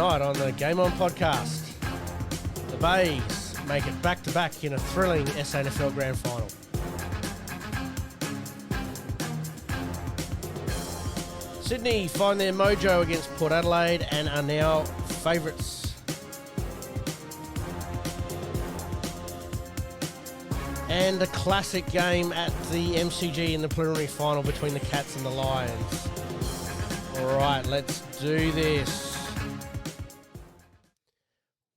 Tonight on the Game On podcast, the Bays make it back-to-back in a thrilling SANFL Grand Final. Sydney find their mojo against Port Adelaide and are now favourites. And a classic game at the MCG in the preliminary final between the Cats and the Lions. All right, let's do this.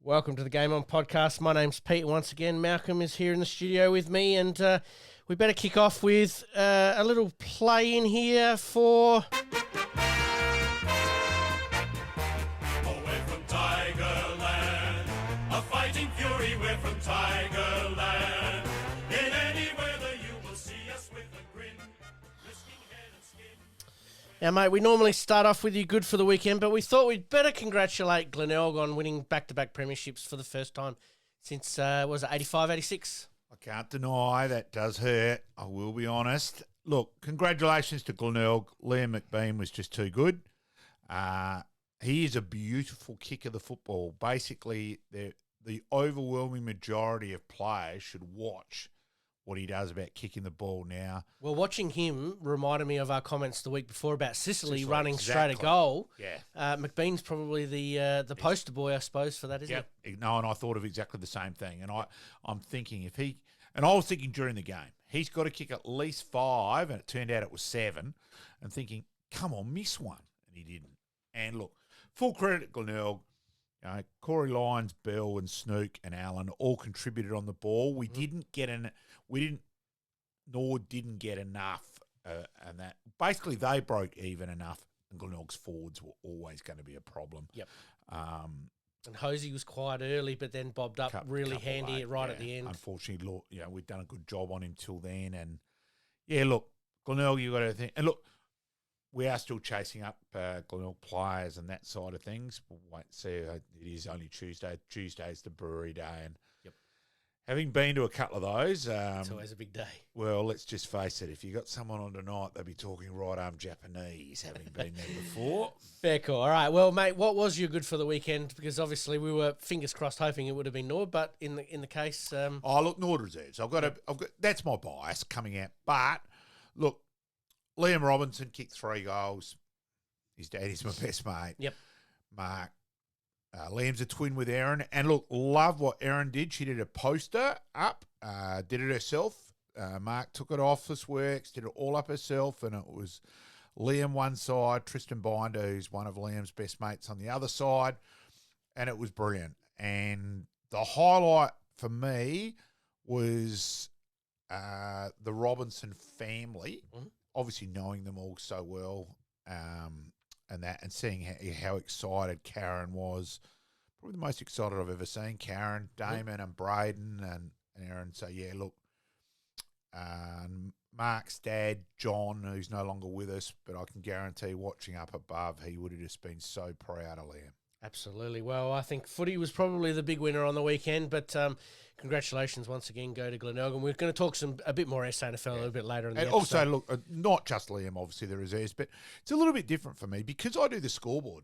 Welcome to the Game On podcast. My name's Pete. Once again, Malcolm is here in the studio with me, and we better kick off with a little play in here for... We're from Tigerland, a fighting fury, we're from Tigerland. In any weather you will see us with a grin, risking head and skin. Now, mate, we normally start off with you good for the weekend, but we thought we'd better congratulate GLENELG on winning back-to-back premierships for the first time since, 85, 86? I can't deny that does hurt, I will be honest. Look, congratulations to GLENELG. Liam McBean was just too good. He is a beautiful kicker of the football. Basically, the overwhelming majority of players should watch what he does about kicking the ball now. Well, watching him reminded me of our comments the week before about Sicily running exactly. straight a goal. Yeah. McBean's probably the poster boy, I suppose, for that, isn't it? No, and I thought of exactly the same thing. And I'm thinking and I was thinking during the game, he's got to kick at least 5, and it turned out it was 7, and thinking, come on, miss one. And he didn't. And look, full credit to GLENELG. Corey Lyons, Bell, and Snook and Allen all contributed on the ball. We didn't get enough, and that basically they broke even enough. And GLENELG's forwards were always going to be a problem. Yep. And Hosey was quiet early, but then bobbed up really handy at the end. Unfortunately, look, we'd done a good job on him till then, and look, GLENELG, you got to think, and look. We are still chasing up GLENELG players and that side of things. We'll wait and see. It is only Tuesday. Tuesday's the brewery day. And having been to a couple of those... it's always a big day. Well, let's just face it. If you got someone on tonight, they'll be talking right-arm Japanese, having been there before. Fair call. All right. Well, mate, what was your good for the weekend? Because obviously we were fingers crossed hoping it would have been Nord, but in the case... look, Nord reserves. I've got that's my bias coming out. But, look, Liam Robinson kicked 3 goals. His daddy's my best mate. Yep. Mark. Liam's a twin with Erin. And look, love what Erin did. She did a poster up, did it herself. Mark took it Office Works, did it all up herself. And it was Liam one side, Tristan Binder, who's one of Liam's best mates, on the other side. And it was brilliant. And the highlight for me was the Robinson family. Mm-hmm. Obviously knowing them all so well, and seeing how excited Karen was, probably the most excited I've ever seen. Karen, Damon, and Braden, and Aaron. So look, Mark's dad, John, who's no longer with us, but I can guarantee, watching up above, he would have just been so proud of Liam. Absolutely. Well, I think footy was probably the big winner on the weekend, but congratulations once again go to GLENELG. And we're going to talk a bit more SANFL a little bit later in the episode. Also, look, not just Liam, obviously the reserves, but it's a little bit different for me because I do the scoreboard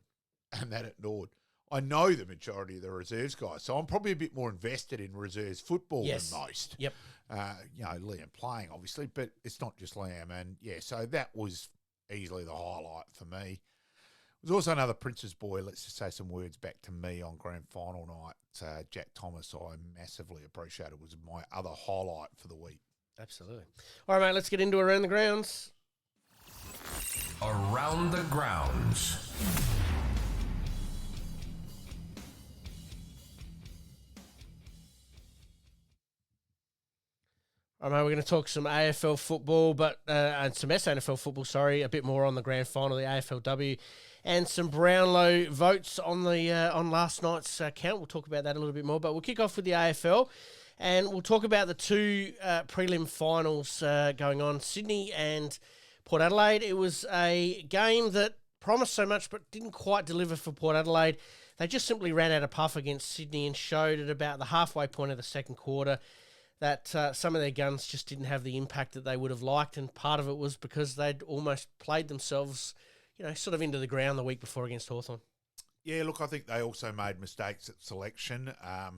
and that at Nord. I know the majority of the reserves guys, so I'm probably a bit more invested in reserves football than most. Yep. Liam playing, obviously, but it's not just Liam. And, so that was easily the highlight for me. There's also another Prince's boy, let's just say some words back to me on grand final night. Jack Thomas, I massively appreciated, was my other highlight for the week. Absolutely. All right, mate, let's get into Around the Grounds. Around the Grounds. All right, mate, we're going to talk some AFL football, and some SANFL football, a bit more on the grand final, the AFLW. And some Brownlow votes on last night's count. We'll talk about that a little bit more. But we'll kick off with the AFL, and we'll talk about the 2 prelim finals going on, Sydney and Port Adelaide. It was a game that promised so much but didn't quite deliver for Port Adelaide. They just simply ran out of puff against Sydney and showed at about the halfway point of the second quarter that some of their guns just didn't have the impact that they would have liked, and part of it was because they'd almost played themselves, sort of into the ground the week before against Hawthorn. Yeah, look, I think they also made mistakes at selection. I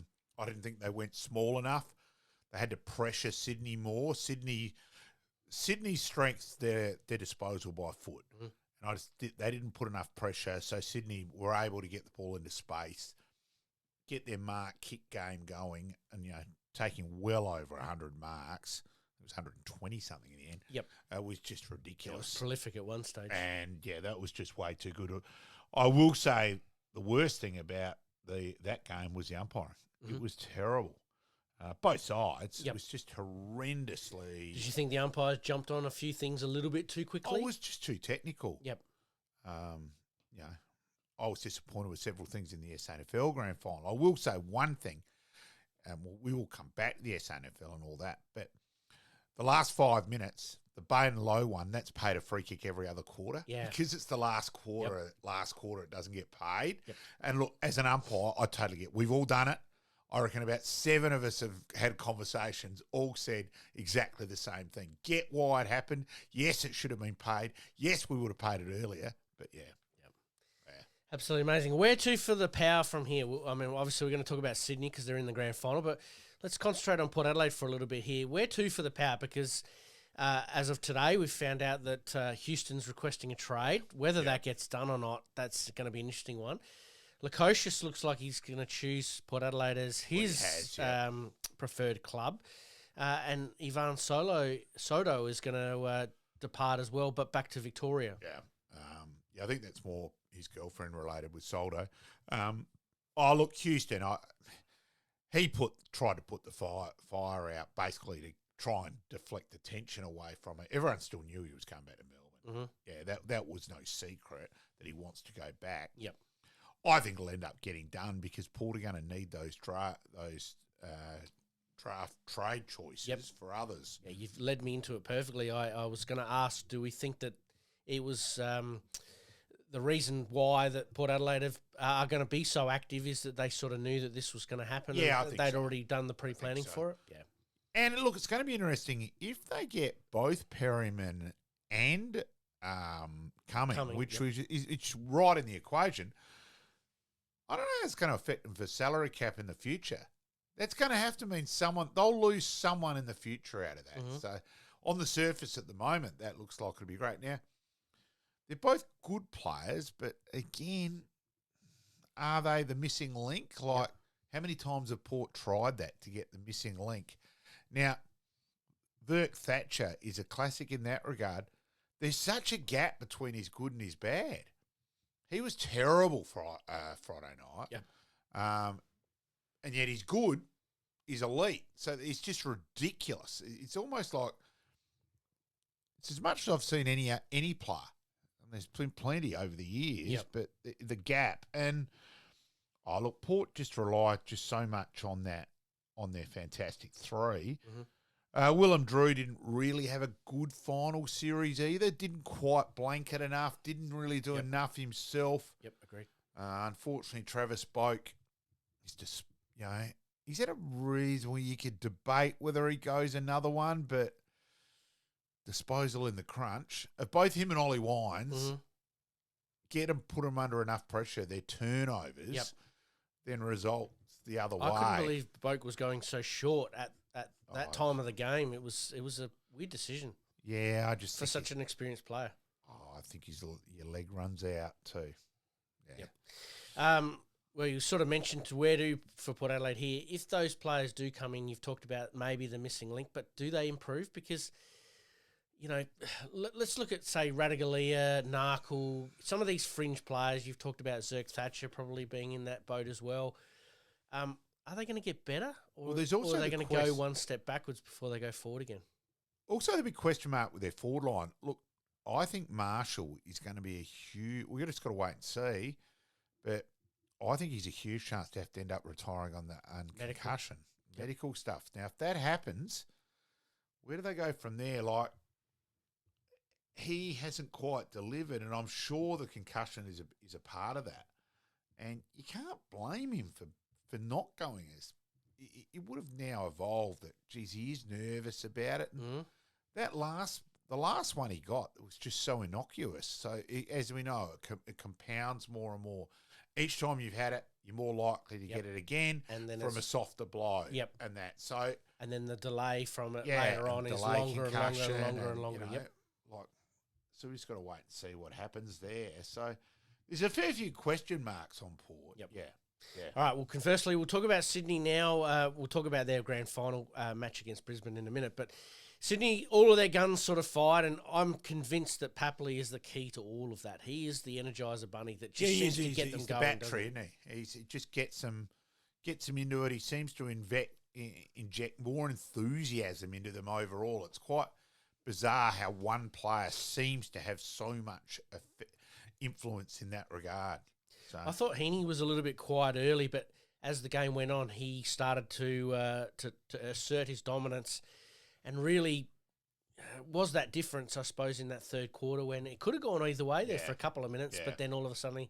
didn't think they went small enough. They had to pressure Sydney more. Sydney's strengths, their disposal by foot. And they didn't put enough pressure, so Sydney were able to get the ball into space, get their mark kick game going, and, taking well over 100 marks. It was 120 something in the end. Yep. It was just ridiculous. It was prolific at one stage. And, that was just way too good. I will say the worst thing about that game was the umpiring. It was terrible. Both sides. It was just horrendously... Did you think the umpires jumped on a few things a little bit too quickly? It was just too technical. Yep. I was disappointed with several things in the SANFL grand final. I will say one thing, and we will come back to the SANFL and all that, but the last 5 minutes, the Bay and Low one, that's paid a free kick every other quarter. Yeah. Because it's the last quarter. Last quarter, it doesn't get paid. Yep. And look, as an umpire, I totally get it. We've all done it. I reckon about 7 of us have had conversations, all said exactly the same thing. Get why it happened. Yes, it should have been paid. Yes, we would have paid it earlier. But, Absolutely amazing. Where to for the power from here? I mean, obviously we're going to talk about Sydney because they're in the grand final, but let's concentrate on Port Adelaide for a little bit here. Where to for the power? Because as of today, we've found out that Houston's requesting a trade. Whether that gets done or not, that's going to be an interesting one. Lukosius looks like he's going to choose Port Adelaide as his preferred club. And Ivan Soto is going to depart as well, but back to Victoria. I think that's more his girlfriend related with Soldo. Look, Houston, he tried to put the fire out basically to try and deflect the tension away from it. Everyone still knew he was coming back to Melbourne. Yeah, that was no secret that he wants to go back. Yep. I think it'll end up getting done because Port are going to need those draft trade choices for others. Yeah, you've led me into it perfectly. I was going to ask, do we think that it was the reason why that Port Adelaide are going to be so active is that they sort of knew that this was going to happen? Yeah, I think they'd so. already done the pre-planning for it? Yeah. And look, it's going to be interesting if they get both Perryman and Cumming, which it's right in the equation. I don't know how it's going to affect them for salary cap in the future. That's going to have to mean they'll lose someone in the future out of that. So on the surface at the moment, that looks like it'll be great. Now, they're both good players, but again, are they the missing link? Like, how many times have Port tried that to get the missing link? Now, Virk Thatcher is a classic in that regard. There's such a gap between his good and his bad. He was terrible Friday night. Yeah. And yet he's good. He's elite. So it's just ridiculous. It's almost like it's as much as I've seen any player. And there's been plenty over the years, but the gap. And, look, Port just rely just so much on their fantastic three. Willem Drew didn't really have a good final series either. Didn't quite blanket enough. Didn't really do enough himself. Yep, agreed. Unfortunately, Travis Boak is just, he's at a reason where you could debate whether he goes another one, but disposal in the crunch of both him and Ollie Wines, put them under enough pressure, their turnovers, then results the other way. I couldn't believe Boak was going so short at that time of the game. It was a weird decision. Yeah, I just for such an experienced player. I think your leg runs out too. Yeah. Yep. Well, you sort of mentioned where to for Port Adelaide here. If those players do come in, you've talked about maybe the missing link, but do they improve? Because, let's look at, say, Radaglia, Narkle, some of these fringe players. You've talked about Zerk Thatcher probably being in that boat as well. Are they going to get better? Or, there's also or are they going to go one step backwards before they go forward again? Also, the big question mark with their forward line. Look, I think Marshall is going to be a huge... We've just got to wait and see. But I think he's a huge chance to have to end up retiring on concussion. Medical stuff. Now, if that happens, where do they go from there? Like, he hasn't quite delivered, and I'm sure the concussion is a part of that. And you can't blame him for not going as... It would have now evolved that, geez, he is nervous about it. And the last one he got was just so innocuous. So, as we know, it compounds more and more. each time you've had it, you're more likely to get it again And then from a softer blow. Yep. And that. So, and then the delay from it yeah, later on is delay longer and longer and concussion longer and longer. you know, Yep. like, so we just got to wait and see what happens there. So there's a fair few question marks on Port. Yep. Yeah. Yeah. All right. Well, conversely, we'll talk about Sydney now. We'll talk about their grand final match against Brisbane in a minute. But Sydney, all of their guns sort of fired, and I'm convinced that Papley is the key to all of that. He is the energizer bunny that just seems to get them he's going. the battery, isn't he? He just gets them into it. He seems to inject more enthusiasm into them overall. It's quite bizarre how one player seems to have so much influence in that regard. So I thought Heaney was a little bit quiet early, but as the game went on, he started to assert his dominance, and really was that difference, I suppose, in that third quarter when it could have gone either way there for a couple of minutes, but then all of a sudden,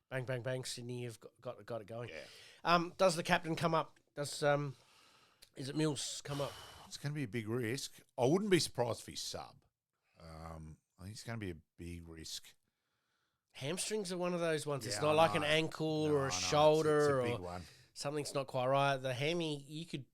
bang, bang, bang, Sydney have got it going. Yeah. Does the captain come up? Is it Mills come up? It's going to be a big risk. I wouldn't be surprised if he's sub. I think it's going to be a big risk. Hamstrings are one of those ones. It's Yeah, not I like know. an ankle No, or I a know. shoulder It's a big or one. something's not quite right. The hammy, you could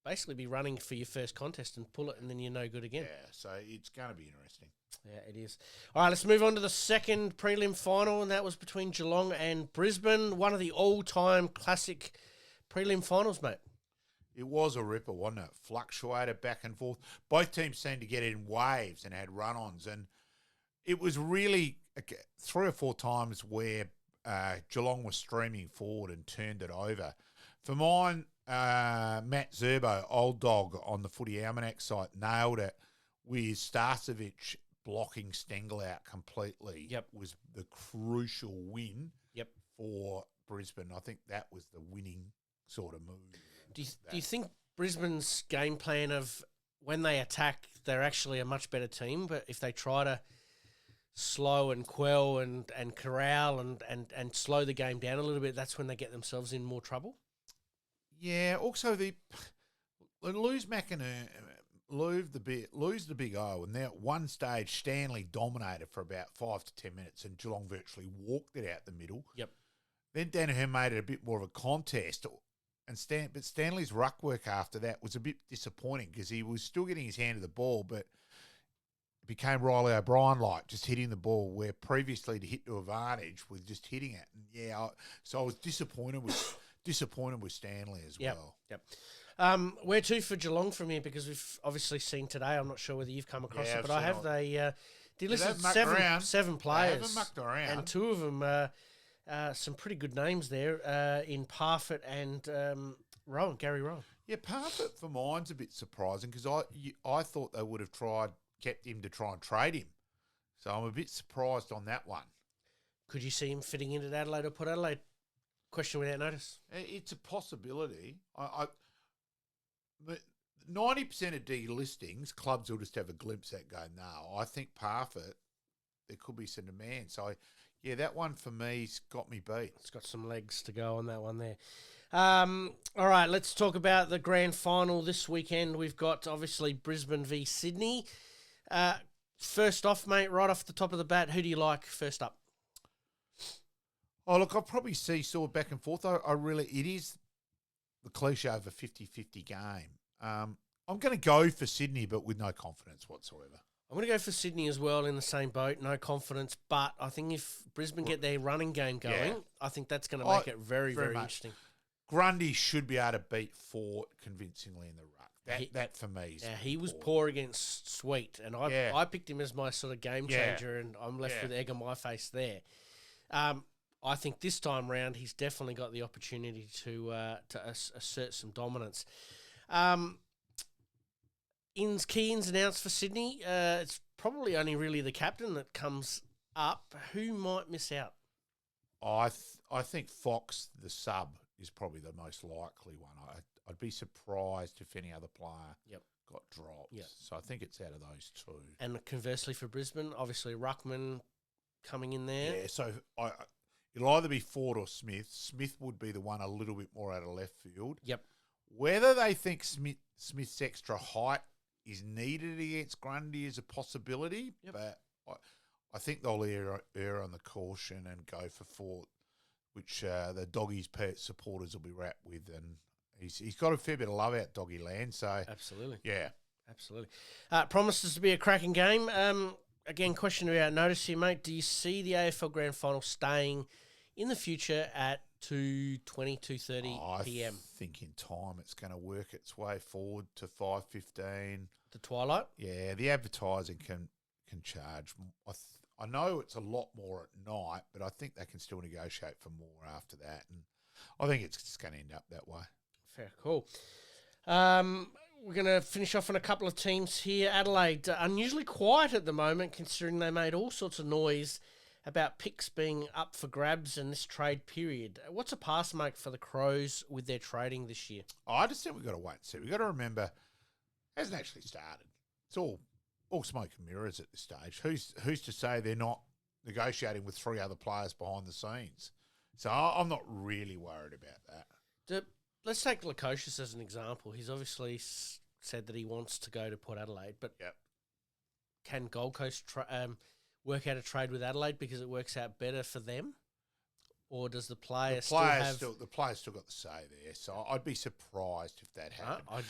basically be running for your first contest and pull it, and then you're no good again. Yeah, so it's going to be interesting. Yeah, it is. All right, let's move on to the second prelim final, and that was between Geelong and Brisbane, one of the all-time classic prelim finals, mate. It was a ripper, wasn't it? Fluctuated back and forth. Both teams seemed to get it in waves and had run-ons, and it was really 3 or 4 times where Geelong was streaming forward and turned it over. For mine, Matt Zerbo, old dog on the Footy Almanac site, nailed it with Starcevic blocking Stengel out completely. Yep. Was the crucial win Yep. for Brisbane. I think that was the winning sort of move. Do you think Brisbane's game plan of when they attack, they're actually a much better team, but if they try to slow and quell and corral and slow the game down a little bit, that's when they get themselves in more trouble? Yeah, also they lose McInerney, lose the big O, and then at one stage Stanley dominated for about 5 to 10 minutes, and Geelong virtually walked it out the middle. Yep. Then Danaher made it a bit more of a contest, but Stanley's ruck work after that was a bit disappointing because he was still getting his hand to the ball, but it became Riley O'Brien-like, just hitting the ball, where previously to hit to advantage was just hitting it. And so I was disappointed with Stanley as well. Yep. Where to for Geelong from here? Because we've obviously seen today, I'm not sure whether you've come across it, but I have they listed seven players. They haven't mucked around. And 2 of them, some pretty good names there in Parfitt and Gary Rowan. Yeah, Parfitt for mine's a bit surprising because I thought they would have kept him to try and trade him. So I'm a bit surprised on that one. Could you see him fitting into Adelaide or Port Adelaide? Question without notice. It's a possibility. 90% of delistings, clubs will just have a glimpse at go, no, I think Parfitt, there could be some demand. So, yeah, that one for me's got me beat. It's got some legs to go on that one there. All right, let's talk about the grand final this weekend. We've got, obviously, Brisbane v Sydney. First off, mate, right off the top of the bat, who do you like first up? Oh, look, I'll probably seesaw back and forth. It is the cliche of a 50-50 game. I'm going to go for Sydney, but with no confidence whatsoever. I'm going to go for Sydney as well in the same boat, no confidence. But I think if Brisbane get their running game going, I think that's going to make it very, very interesting. Grundy should be able to beat Fort convincingly in the ruck. That for me is he was poor against Sweet, and I picked him as my sort of game changer, and I'm left with egg on my face there. I think this time round he's definitely got the opportunity to assert some dominance. Key ins and outs for Sydney. It's probably only really the captain that comes up. Who might miss out? I think Fox, the sub, is probably the most likely one. I'd be surprised if any other player got dropped. Yep. So I think it's out of those 2. And conversely for Brisbane, obviously Ruckman coming in there. Yeah, so it'll either be Ford or Smith. Smith would be the one a little bit more out of left field. Yep. Whether they think Smith's extra height is needed against Grundy is a possibility, but I think they'll err on the caution and go for Ford which the Doggies supporters will be wrapped with, and he's got a fair bit of love out Doggy land. So Absolutely. yeah, Absolutely. Promises to be a cracking game. Again, question about notice here, mate. Do you see the AFL Grand Final staying in the future at 2:20, 2:30 p.m.? I think in time it's going to work its way forward to 5:15. The twilight? Yeah, the advertising can charge. I know it's a lot more at night, but I think they can still negotiate for more after that. And I think it's just going to end up that way. Fair, cool. We're going to finish off on a couple of teams here. Adelaide, unusually quiet at the moment, considering they made all sorts of noise about picks being up for grabs in this trade period. What's a pass make for the Crows with their trading this year? I just think we've got to wait and see. We've got to remember, it hasn't actually started. It's all smoke and mirrors at this stage. Who's to say they're not negotiating with 3 other players behind the scenes? So I'm not really worried about that. Let's take Lukosius as an example. He's obviously said that he wants to go to Port Adelaide, but can Gold Coast work out a trade with Adelaide because it works out better for them? Or does the player still have... The player's still got the say there, so I'd be surprised if that happened.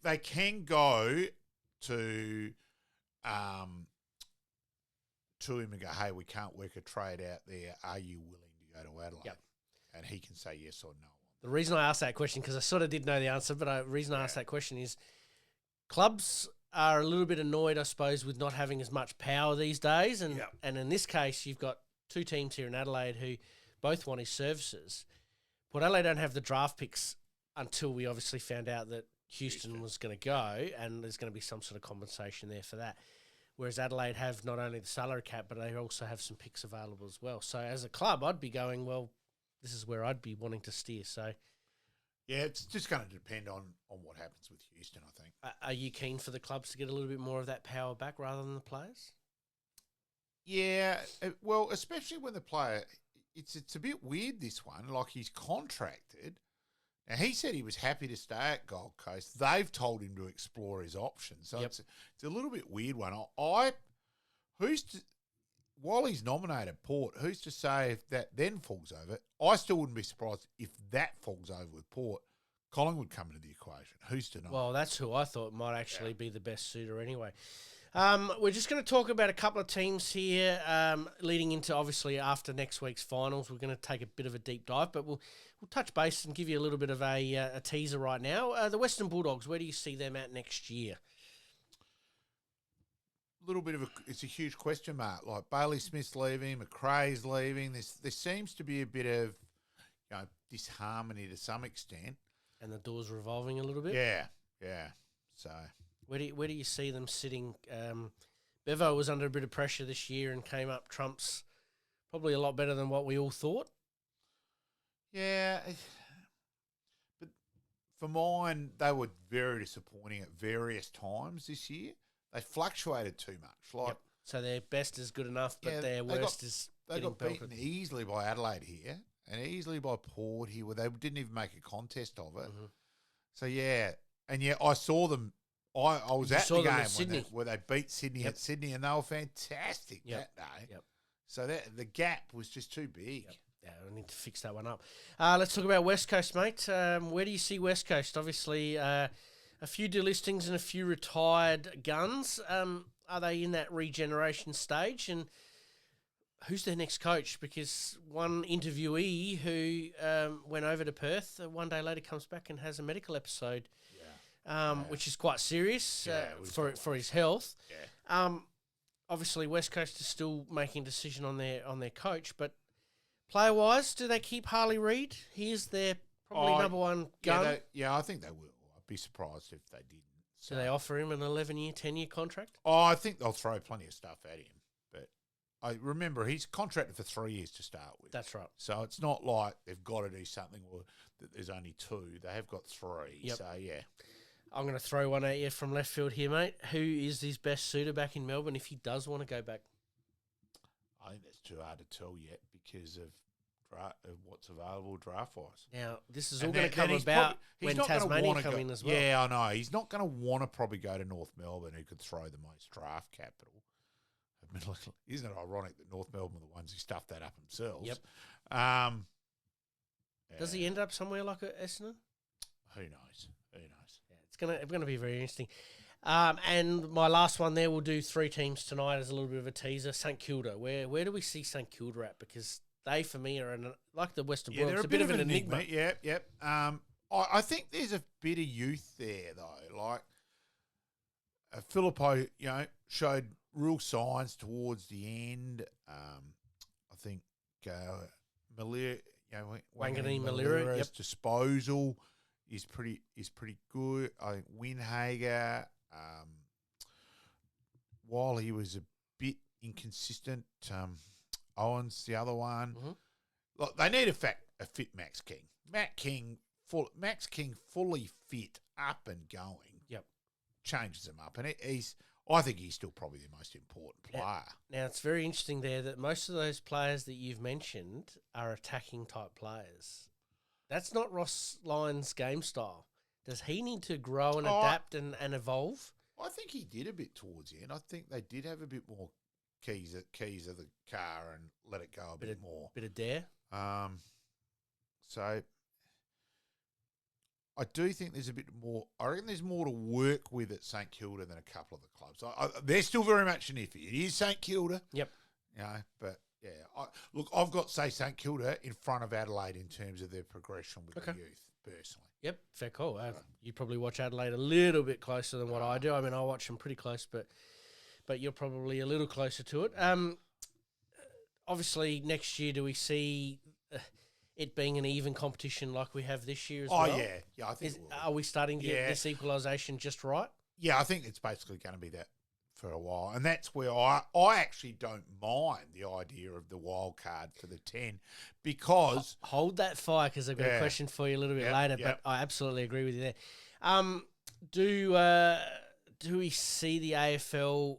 They can go to him and go, hey, we can't work a trade out there. Are you willing to go to Adelaide? Yep. And he can say yes or no. The reason I asked that question, because I sort of did know the answer, but the reason I asked that question is clubs are a little bit annoyed, I suppose, with not having as much power these days. And in this case, you've got 2 teams here in Adelaide who both want his services. Port Adelaide don't have the draft picks until we obviously found out that Houston was going to go, and there's going to be some sort of compensation there for that. Whereas Adelaide have not only the salary cap, but they also have some picks available as well. So as a club, I'd be going, well, this is where I'd be wanting to steer. So, yeah, it's just going to depend on what happens with Houston, I think. Are you keen for the clubs to get a little bit more of that power back rather than the players? Yeah, well, especially when the player, it's a bit weird, this one. Like, he's contracted. Now, he said he was happy to stay at Gold Coast. They've told him to explore his options. So it's a little bit weird one. While he's nominated Port, who's to say if that then falls over? I still wouldn't be surprised if that falls over with Port. Collingwood come into the equation. Who's to know? Well, that's who I thought might actually be the best suitor anyway. We're just going to talk about a couple of teams here leading into, obviously, after next week's finals. We're going to take a bit of a deep dive, but we'll touch base and give you a little bit of a teaser right now. The Western Bulldogs, where do you see them at next year? Little bit of it's a huge question mark. Like Bailey Smith's leaving, McRae's leaving. There seems to be a bit of disharmony to some extent, and the door's revolving a little bit. Yeah. So where do you see them sitting? Bevo was under a bit of pressure this year and came up trumps, probably a lot better than what we all thought. Yeah, but for mine, they were very disappointing at various times this year. They fluctuated too much. So their best is good enough, but their worst is they getting got belted. beaten easily by Adelaide here and easily by Port here, where they didn't even make a contest of it. Mm-hmm. So I saw them. I was at the game where they beat Sydney at Sydney, and they were fantastic that day. Yep. So the gap was just too big. Yep. Yeah, I need to fix that one up. Let's talk about West Coast, mate. Where do you see West Coast? Obviously, a few delistings and a few retired guns. Are they in that regeneration stage? And who's their next coach? Because one interviewee who went over to Perth, one day later comes back and has a medical episode, which is quite serious for his health. Yeah. Obviously, West Coast is still making a decision on their coach, but player-wise, do they keep Harley Reid? He is their probably number one gun. I think they will. I'd be surprised if they didn't. So. Do they offer him an 11-year, 10-year contract? Oh, I think they'll throw plenty of stuff at him. But I remember he's contracted for 3 years to start with. That's right. So it's not like they've got to do something or that there's only 2. They have got 3. Yep. So, yeah. I'm going to throw one at you from left field here, mate. Who is his best suitor back in Melbourne if he does want to go back? I think that's too hard to tell yet because of what's available draft-wise. Now, this is all going to come about when Tasmania come in as well. Yeah, I know. He's not going to want to probably go to North Melbourne, who could throw the most draft capital. I mean, isn't it ironic that North Melbourne were the ones who stuffed that up themselves? Yep. Does he end up somewhere like Essendon? Who knows? Who knows? Yeah, it's gonna be very interesting. And my last one there, we'll do 3 teams tonight as a little bit of a teaser. St Kilda. Where do we see St Kilda at? Because they, for me, are like the Western Bulldogs. They're a bit of an enigma. Yep. I think there's a bit of youth there, though. Like, Filippo, showed real signs towards the end. I think Malira, Wangani Malira's disposal is pretty good. I think Winhager, while he was a bit inconsistent, Owens, the other one. Mm-hmm. Look, they need a fit Max King. Max King fully fit, up and going. Yep, changes them up, and I think he's still probably the most important player. Now it's very interesting there that most of those players that you've mentioned are attacking type players. That's not Ross Lyon's game style. Does he need to grow and adapt and evolve? I think he did a bit towards the end. I think they did have a bit more keys of the car and let it go a bit more. Bit of dare. So I do think there's a bit more. I reckon there's more to work with at St Kilda than a couple of the clubs. They're still very much an iffy. It is St Kilda. Yep. But yeah, I've got, say, St Kilda in front of Adelaide in terms of their progression with the youth, personally. Yep, fair call. You probably watch Adelaide a little bit closer than what I do. I mean, I watch them pretty close, but you're probably a little closer to it. Obviously, next year, do we see it being an even competition like we have this year as well? Oh, yeah. I think are we starting to get this equalisation just right? Yeah, I think it's basically going to be that for a while. And that's where I actually don't mind the idea of the wild card for the 10 because... Hold that fire because I've got a question for you a little bit later, but I absolutely agree with you there. Do we see the AFL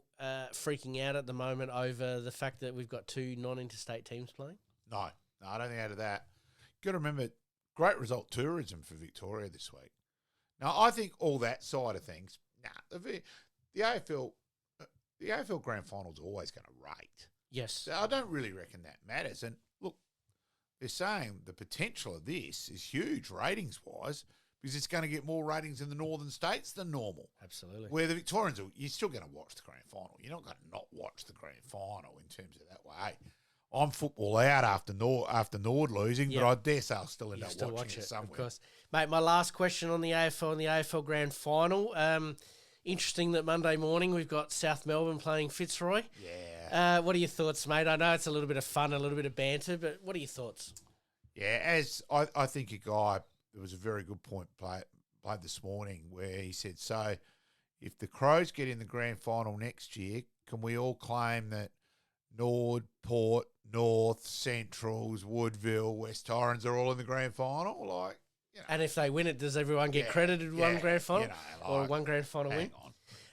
freaking out at the moment over the fact that we've got 2 non-interstate teams playing? No, I don't think out of that. Got to remember, great result tourism for Victoria this week. Now, I think all that side of things, the AFL Grand Final's always going to rate. Yes. So I don't really reckon that matters. And look, they're saying the potential of this is huge ratings-wise because it's going to get more ratings in the northern states than normal. Absolutely. Where the Victorians, you're still going to watch the Grand Final. You're not going to not watch the Grand Final in terms of that way. I'm football out after Nord losing, but I dare say I'll still end up watching it somewhere. Of course. Mate, my last question on the AFL and the AFL Grand Final. Interesting that Monday morning we've got South Melbourne playing Fitzroy. Yeah. What are your thoughts, mate? I know it's a little bit of fun, a little bit of banter, but what are your thoughts? Yeah, as I think a guy, there was a very good point played this morning where he said, so if the Crows get in the Grand Final next year, can we all claim that Nord, Port, North, Centrals, Woodville, West Torrens are all in the Grand Final? Like, and if they win it, does everyone get credited one Grand Final or one Grand Final win?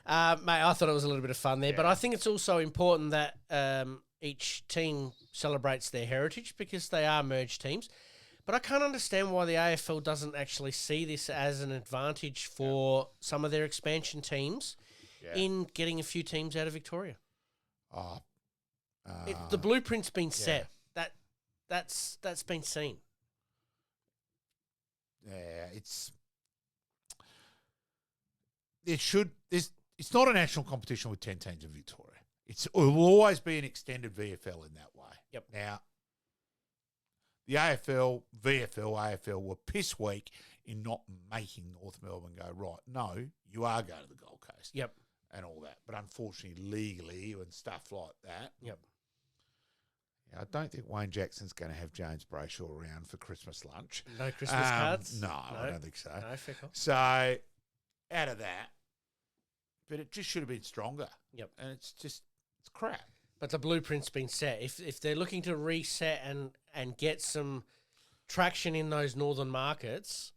Mate, I thought it was a little bit of fun there, but I think it's also important that each team celebrates their heritage because they are merged teams. But I can't understand why the AFL doesn't actually see this as an advantage for some of their expansion teams in getting a few teams out of Victoria. The blueprint's been set. That's been seen. Yeah, it's not a national competition with 10 teams in Victoria. It will always be an extended VFL in that way. Yep. Now, the AFL, VFL, AFL were piss weak in not making North Melbourne go, right, no, you are going to the Gold Coast. Yep. And all that. But unfortunately, legally and stuff like that. Yep. I don't think Wayne Jackson's going to have James Brayshaw around for Christmas lunch. No Christmas cards? No, I don't think so. No, fair call. So, out of that, but it just should have been stronger. Yep. And it's crap. But the blueprint's been set. If they're looking to reset and get some traction in those northern markets,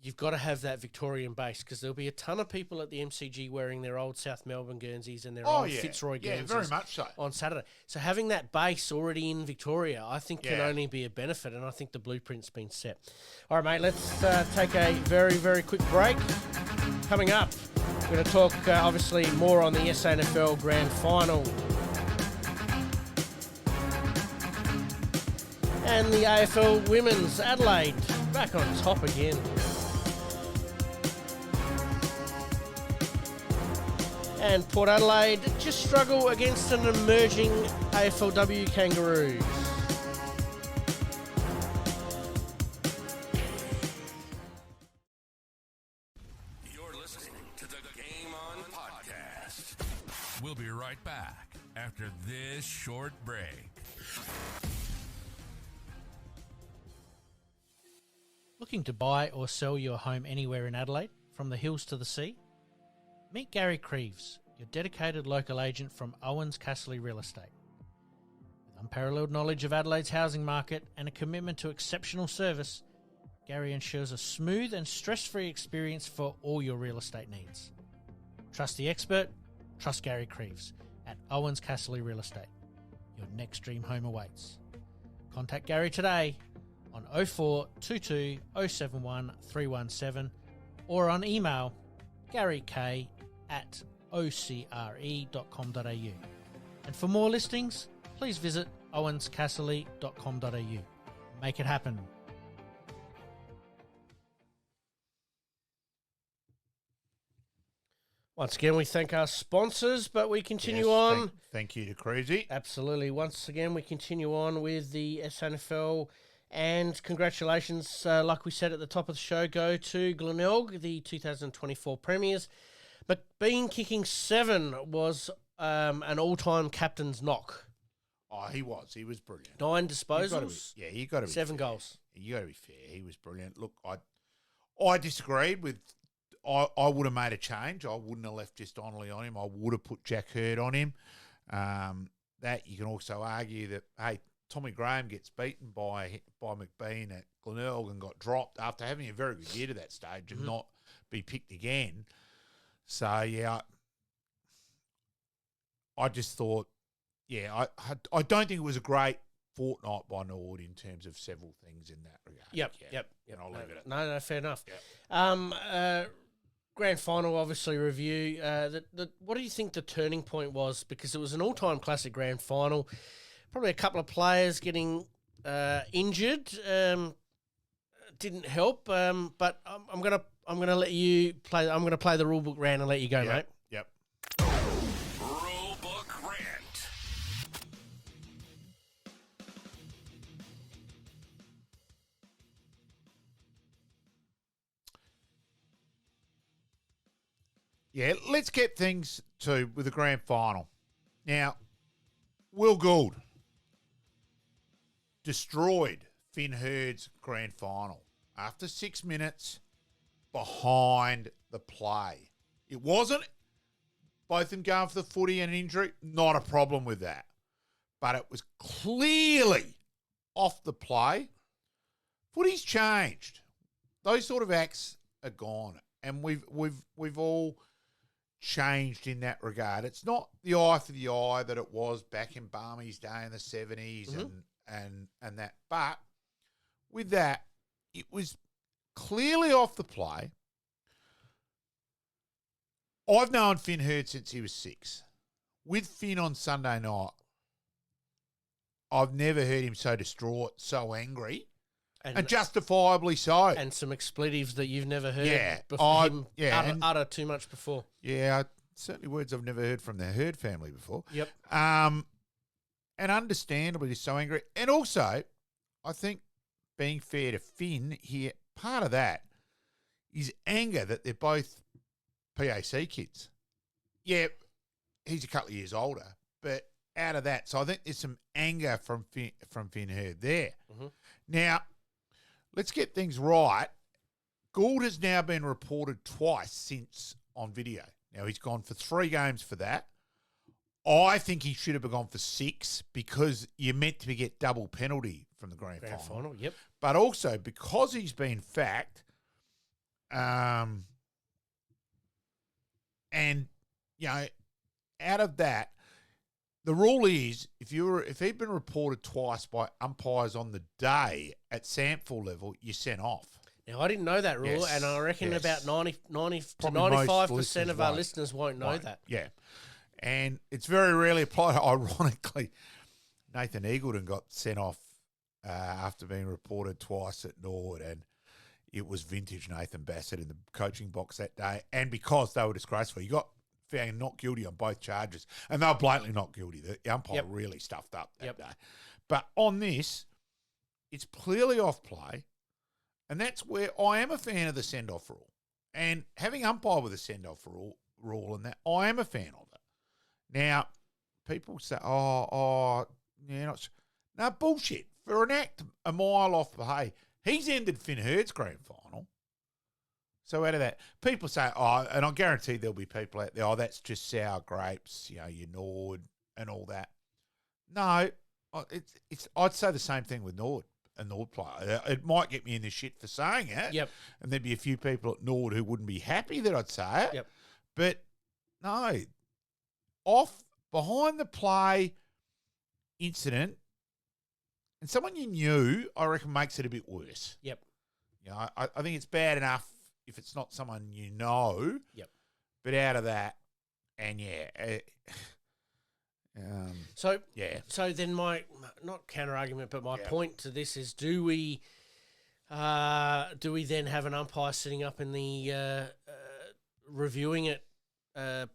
you've got to have that Victorian base because there'll be a ton of people at the MCG wearing their old South Melbourne Guernseys and their old Fitzroy Guernseys. Yeah, very much so. On Saturday. So having that base already in Victoria, I think can only be a benefit, and I think the blueprint's been set. All right, mate, let's take a very, very quick break. Coming up, we're going to talk, obviously, more on the SANFL Grand Final. And the AFL Women's, Adelaide, back on top again. And Port Adelaide just struggle against an emerging AFLW Kangaroos. You're listening to the Game On podcast. We'll be right back after this short break. Looking to buy or sell your home anywhere in Adelaide, from the hills to the sea? Meet Gary KRIEVS, your dedicated local agent from OUWENS CASSERLY Real Estate. With unparalleled knowledge of Adelaide's housing market and a commitment to exceptional service, Gary ensures a smooth and stress-free experience for all your real estate needs. Trust the expert, trust Gary KRIEVS at OUWENS CASSERLY Real Estate. Your next dream home awaits. Contact Gary today on 0422 071 317 or on email garyk@ocre.com.au. And for more listings, please visit owenscasserly.com.au. Make it happen. Once again, we thank our sponsors, but we continue on. Thank you to Crazy. Absolutely. Once again, we continue on with the SANFL, and congratulations, like we said at the top of the show, go to GLENELG, the 2024 premiers. McBean kicking 7 was an all-time captain's knock. Oh, he was. He was brilliant. 9 disposals. You got to be 7 fair. goals. You got to be fair. He was brilliant. Look, I disagreed with. I would have made a change. I wouldn't have left just Donnelly on him. I would have put Jack Hurd on him. That you can also argue that, hey, Tommy Graham gets beaten by McBean at Glenelg and got dropped after having a very good year to that stage and not be picked again. So, yeah, I just thought, I don't think it was a great fortnight by Nord in terms of several things in that regard. Yep. And I'll leave it at that. No, fair enough. Yep. Grand final, obviously, review. What do you think the turning point was? Because it was an all-time classic grand final. Probably a couple of players getting injured didn't help. But I'm gonna let you play. I'm gonna play the rule book round and let you go, mate. Yep. Rule book rant. Yeah, let's get things with the grand final. Now, Will Gould destroyed Finn Hurd's grand final after 6 minutes behind the play. It wasn't both them going for the footy and an injury, not a problem with that. But it was clearly off the play. Footy's changed. Those sort of acts are gone. And we've all changed in that regard. It's not the eye for the eye that it was back in Barmy's day in the 70s and that. But with that, it was clearly off the play. I've known Finn Hurd since he was 6. With Finn on Sunday night, I've never heard him so distraught, so angry, and justifiably so. And some expletives that you've never heard utter too much before. Yeah, certainly words I've never heard from the Hurd family before. Yep. And understandably, he's so angry. And also, I think being fair to Finn here, part of that is anger that they're both PAC kids. Yeah, he's a couple of years older, but out of that, so I think there's some anger from Finn Hurd there. Mm-hmm. Now, let's get things right. Gould has now been reported twice since on video. Now, he's gone for 3 games for that. I think he should have gone for 6 because you're meant to get double penalty from the grand final. Yep. But also because he's been fact, and, you know, out of that, the rule is if he'd been reported twice by umpires on the day at SANFL level, you're sent off. Now, I didn't know that rule, Yes, and I reckon yes. about 90 to Probably most 95% of our won't. listeners won't know that. Yeah. And it's very rarely applied. Ironically, Nathan Eagleton got sent off after being reported twice at Nord, and it was vintage Nathan Bassett in the coaching box that day. And because they were disgraceful, you got found not guilty on both charges, and they were blatantly not guilty. The umpire really stuffed up that day. But on this, it's clearly off play, and that's where I am a fan of the send-off rule. And having umpire with a send-off rule and that, I am a fan of it. Now, people say, no, bullshit. For an act a mile off the hay, he's ended Finn Hurd's grand final. So out of that, people say, and I guarantee there'll be people out there, that's just sour grapes, your Nord and all that. No, I'd say the same thing with Nord, a Nord player. It might get me in the shit for saying it. Yep. And there'd be a few people at Nord who wouldn't be happy that I'd say it. Yep. But no, behind the play incident, and someone you knew, I reckon, makes it a bit worse. Yep. I think it's bad enough if it's not someone you know. Yep. But out of that, and So then my, not counter argument, but my point to this is: do we then have an umpire sitting up in the reviewing it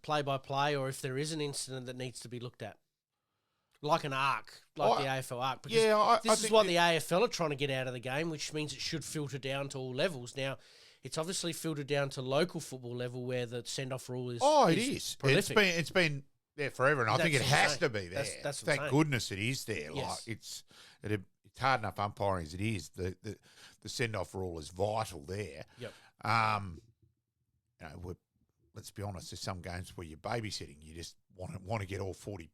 play by play, or if there is an incident that needs to be looked at? Like an arc, like the AFL arc. Because this is what the AFL are trying to get out of the game, which means it should filter down to all levels. Now, it's obviously filtered down to local football level where the send-off rule is it is. Prolific. It's been there forever, and I think it has to be there. That's Thank goodness it is there. Yes. Like it's hard enough umpiring as it is. The send-off rule is vital there. Yep. Let's be honest, there's some games where you're babysitting. You just want to get all 40.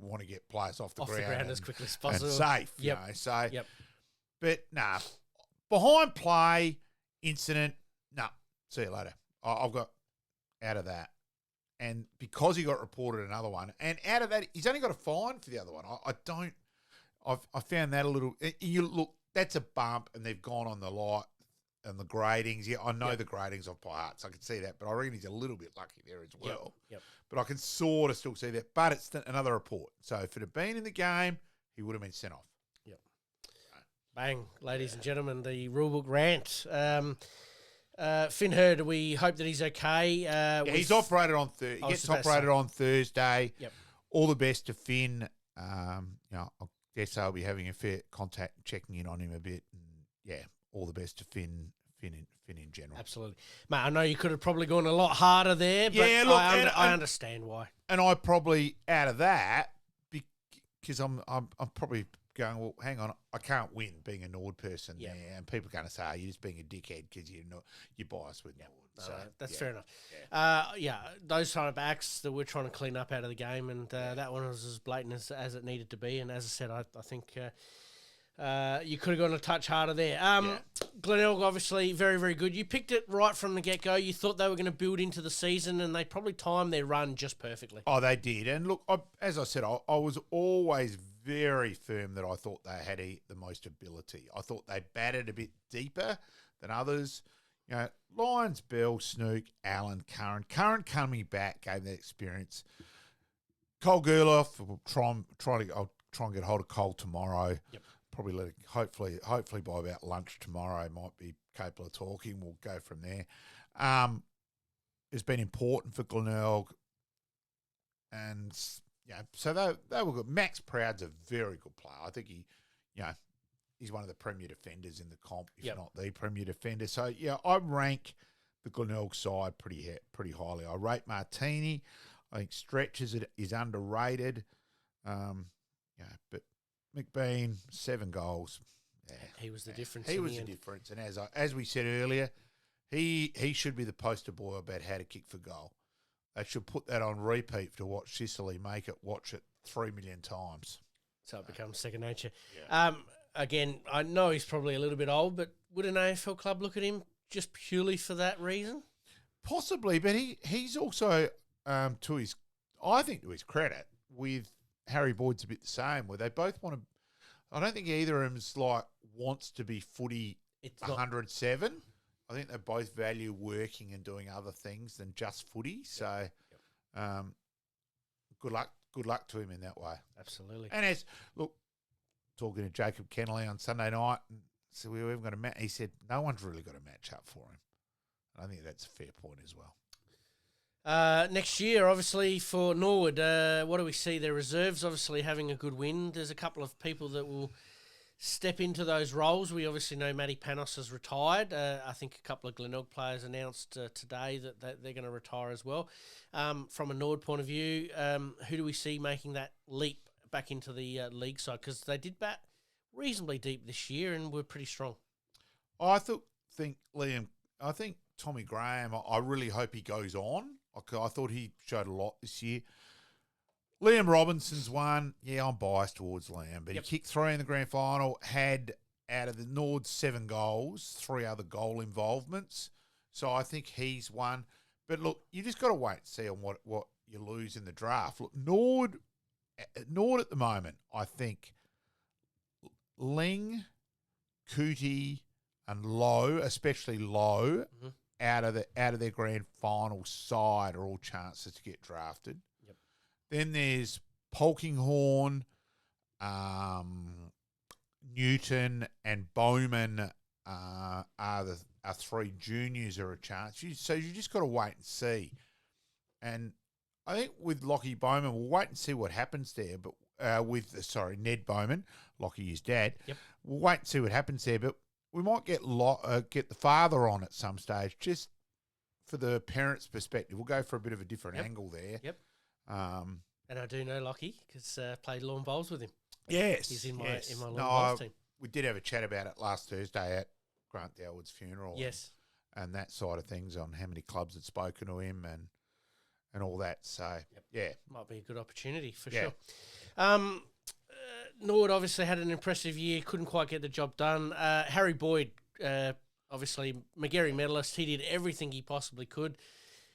Want to get players off the ground as quickly as possible and safe. But behind play incident. See you later. I've got out of that, and because he got reported another one, and out of that he's only got a fine for the other one. I found that a little. You look, that's a bump, and they've gone on the light and the gradings. Yeah, I know the gradings off by heart, so I can see that. But I reckon he's a little bit lucky there as well. Yep. But I can sort of still see that. But it's another report. So if it had been in the game, he would have been sent off. Yep. Bang, ladies and gentlemen, the rulebook rant. Finn Hurd, we hope that he's okay. He's operated on Thursday. He gets operated on Thursday. Yep. All the best to Finn. I guess I'll be having a fair contact, checking in on him a bit. And all the best to Finn in general. Absolutely. Mate, I know you could have probably gone a lot harder there, but I understand why. And I probably, out of that, because I'm probably going, well, hang on, I can't win being a Nord person there. And people are going to say, you're just being a dickhead because you're biased with Nord. So that's fair enough. Those kind of acts that we're trying to clean up out of the game, and that one was as blatant as it needed to be. And as I said, I think... you could have gone a touch harder there. GLENELG, obviously, very, very good. You picked it right from the get-go. You thought they were going to build into the season, and they probably timed their run just perfectly. Oh, they did. And look, as I said, I was always very firm that I thought they had the most ability. I thought they batted a bit deeper than others. Lyons, Bell, Snook, Allen, Curran. Curran coming back gave that experience. Cole Gerloff, I'll try and get hold of Cole tomorrow. Yep. Probably hopefully by about lunch tomorrow, might be capable of talking. We'll go from there. It's been important for GLENELG, and so they were good. Max Proud's a very good player. I think he's one of the premier defenders in the comp, if not the premier defender. So I rank the GLENELG side pretty highly. I rate Martini. I think Stretch is underrated. But McBean, 7 goals. Yeah, he was the difference. He was the difference. And as we said earlier, he should be the poster boy about how to kick for goal. They should put that on repeat to watch Sicily watch it 3 million times. So it becomes second nature. Yeah. Again, I know he's probably a little bit old, but would an AFL club look at him just purely for that reason? Possibly, but he's also, to his credit, with Harry Boyd's a bit the same, where they both want to. I don't think either of them's wants to be footy 107. I think they both value working and doing other things than just footy. So, good luck to him in that way. Absolutely. And talking to Jacob Kennelly on Sunday night, and said, we haven't got a match. He said, no one's really got a match up for him. I think that's a fair point as well. Next year, obviously, for Norwood, what do we see? Their reserves obviously having a good win. There's a couple of people that will step into those roles. We obviously know Matty Panos has retired. I think a couple of GLENELG players announced today that they're going to retire as well. From a Norwood point of view, who do we see making that leap back into the league side? Because they did bat reasonably deep this year and were pretty strong. I think Tommy Graham, I really hope he goes on. I thought he showed a lot this year. Liam Robinson's one. Yeah, I'm biased towards Liam, but he kicked 3 in the grand final, had out of the Nord 7 goals, 3 other goal involvements. So I think he's one. But look, you just got to wait and see on what you lose in the draft. Look, Nord at the moment, I think Ling, Cootie, and Lowe, especially Lowe, out of their grand final side are all chances to get drafted. Yep. Then there's Polkinghorne, Newton, and Bowman are 3 juniors are a chance. So you just got to wait and see. And I think with Lockie Bowman, we'll wait and see what happens there. But Ned Bowman, Lockie, his dad. Yep. We'll wait and see what happens there. But we might get the father on at some stage, just for the parents' perspective. We'll go for a bit of a different angle there. Yep. And I do know Lockie because played lawn bowls with him. Yes, he's in my lawn bowls team. We did have a chat about it last Thursday at Grant Dowwood's funeral. Yes, and that side of things on how many clubs had spoken to him and all that. So might be a good opportunity for sure. Norwood obviously had an impressive year, couldn't quite get the job done. Harry Boyd, obviously McGarry medalist, he did everything he possibly could.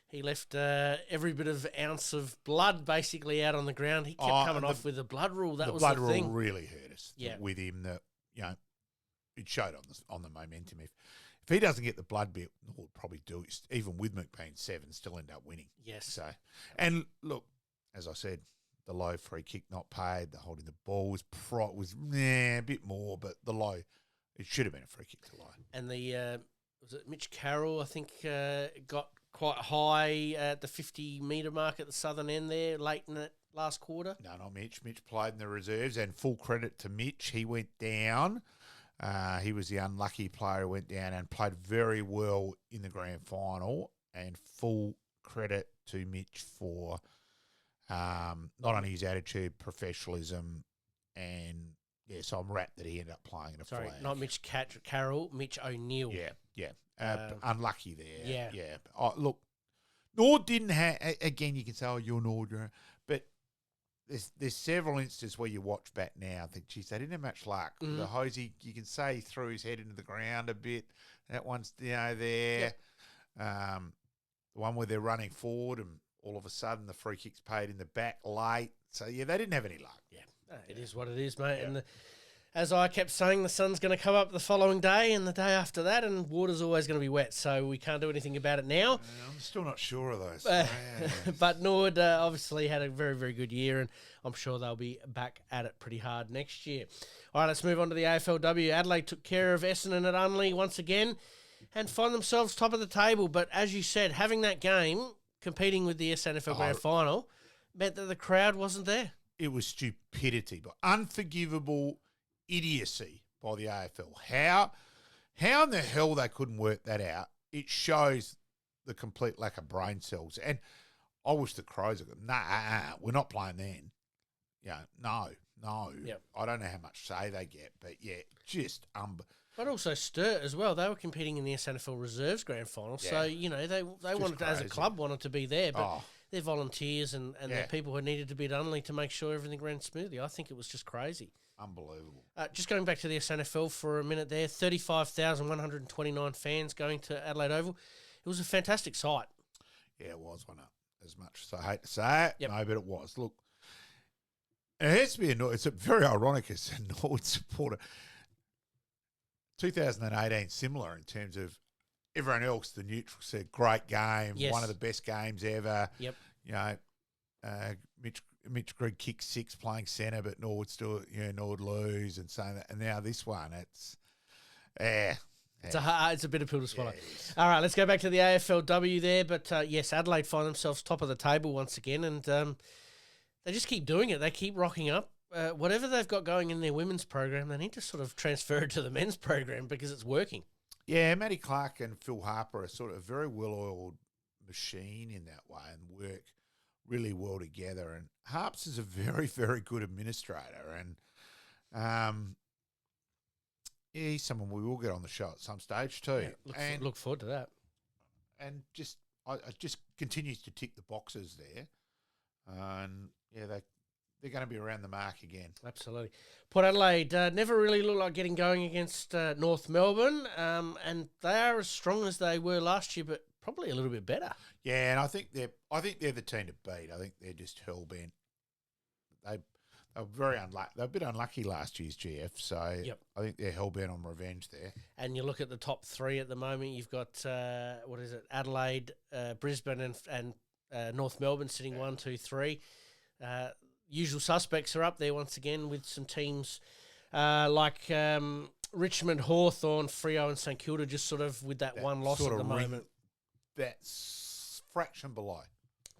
He left every bit of ounce of blood basically out on the ground. He kept coming off with the blood rule. That was the thing. The blood rule really hurt us with him. That it showed on the momentum. If he doesn't get the blood bit, Norwood probably do it. Even with Mick being 7, still end up winning. Yes. So, and look, as I said, the low free kick not paid, the holding the ball was a bit more, but the low, it should have been a free kick to low. And the was it Mitch Carroll? I think got quite high at the 50-metre mark at the southern end there, late in that last quarter. No, not Mitch. Mitch played in the reserves, and full credit to Mitch. He went down. He was the unlucky player who went down and played very well in the grand final, and full credit to Mitch for not only his attitude, professionalism, and so I'm wrapped that he ended up playing in a flag. Not Mitch Carroll, Mitch O'Neill. Yeah. Unlucky there. Yeah. Look, Nord didn't have, again, you can say, you're Nord, but there's several instances where you watch back now and think, geez, they didn't have much luck. Mm-hmm. The Hosey, you can say, threw his head into the ground a bit. That one's, there. Yep. The one where they're running forward and all of a sudden the free kick's paid in the back late. So, they didn't have any luck. Yeah, it is what it is, mate. Yeah. And as I kept saying, the sun's going to come up the following day and the day after that, and water's always going to be wet, so we can't do anything about it now. I'm still not sure of those. But Norwood obviously had a very, very good year, and I'm sure they'll be back at it pretty hard next year. All right, let's move on to the AFLW. Adelaide took care of Essendon at Unley once again and find themselves top of the table. But as you said, having that game, competing with the SANFL Grand Final, meant that the crowd wasn't there. It was stupidity, but unforgivable idiocy by the AFL. How in the hell they couldn't work that out? It shows the complete lack of brain cells. And I wish the Crows had gone, we're not playing then. No. Yep. I don't know how much say they get, but just But also Sturt as well. They were competing in the SANFL Reserves Grand Final, so they wanted to, as a club, wanted to be there, but they're volunteers and they're people who needed to be at Unley to make sure everything ran smoothly. I think it was just crazy. Unbelievable. Just going back to the SANFL for a minute there, 35,129 fans going to Adelaide Oval. It was a fantastic sight. Yeah, it was one. As much as I hate to say it, Yep. no, but it was. Look, it has to be it's very ironic as a Norwood supporter. 2018, similar in terms of everyone else, the neutral said, great game, one of the best games ever. Yep. Mitch Grigg kicked 6 playing centre, but Norwood still, Norwood lose and saying that. And now this one, it's, It's a bitter pill to swallow. Yes. All right, let's go back to the AFLW there. But yes, Adelaide find themselves top of the table once again, and they just keep doing it. They keep rocking up. Whatever they've got going in their women's program, they need to sort of transfer it to the men's program because it's working. Yeah, Matty Clark and Phil Harper are sort of a very well-oiled machine in that way and work really well together. And Harps is a very, very good administrator. And he's someone we will get on the show at some stage too. Yeah, look forward to that. And just continues to tick the boxes there. And, yeah, they're going to be around the mark again. Absolutely. Port Adelaide never really looked like getting going against North Melbourne, and they are as strong as they were last year, but probably a little bit better. Yeah, and I think they're the team to beat. I think they're just hell bent. They were very unlucky. They were a bit unlucky last year's GF, so I think they're hell bent on revenge there. And you look at the top three at the moment. You've got Adelaide, Brisbane, and North Melbourne sitting 1, 2, 3. Usual suspects are up there once again with some teams like Richmond, Hawthorn, Freo and St Kilda just sort of with that one loss at the moment. That's fraction below.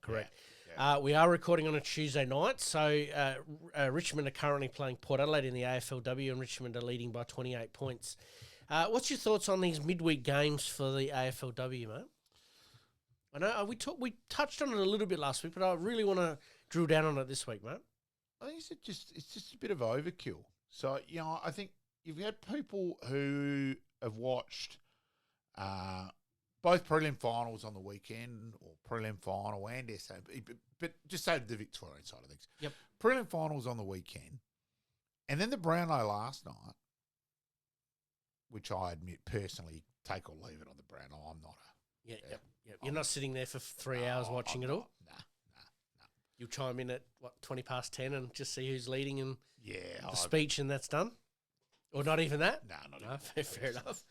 Correct. Yeah. We are recording on a Tuesday night, so Richmond are currently playing Port Adelaide in the AFLW and Richmond are leading by 28 points. What's your thoughts on these midweek games for the AFLW, mate? I know we touched on it a little bit last week, but I really want to drill down on it this week, mate. I think it's just a bit of overkill. So, I think you've had people who have watched both prelim finals on the weekend or prelim final and SANFL, but just say the Victorian side of things. Yep. Prelim finals on the weekend, and then the Brownlow last night, which I admit personally, take or leave it on the Brownlow. I'm not a... Yep. You're not sitting there for 3 hours watching it all? Nah. You'll chime in at, 20 past 10 and just see who's leading and the speech and that's done? Or not even that? No, not even that. Fair enough.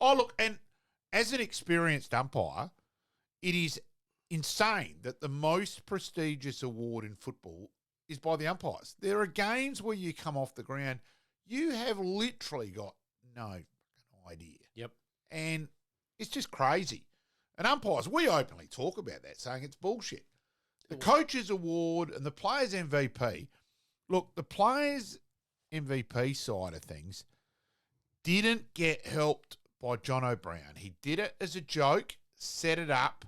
Oh, look, and as an experienced umpire, it is insane that the most prestigious award in football is by the umpires. There are games where you come off the ground, you have literally got no idea. Yep. And it's just crazy. And umpires, we openly talk about that, saying it's bullshit. The coaches award and the players MVP. Look, the players MVP side of things didn't get helped by John O'Brien. He did it as a joke, set it up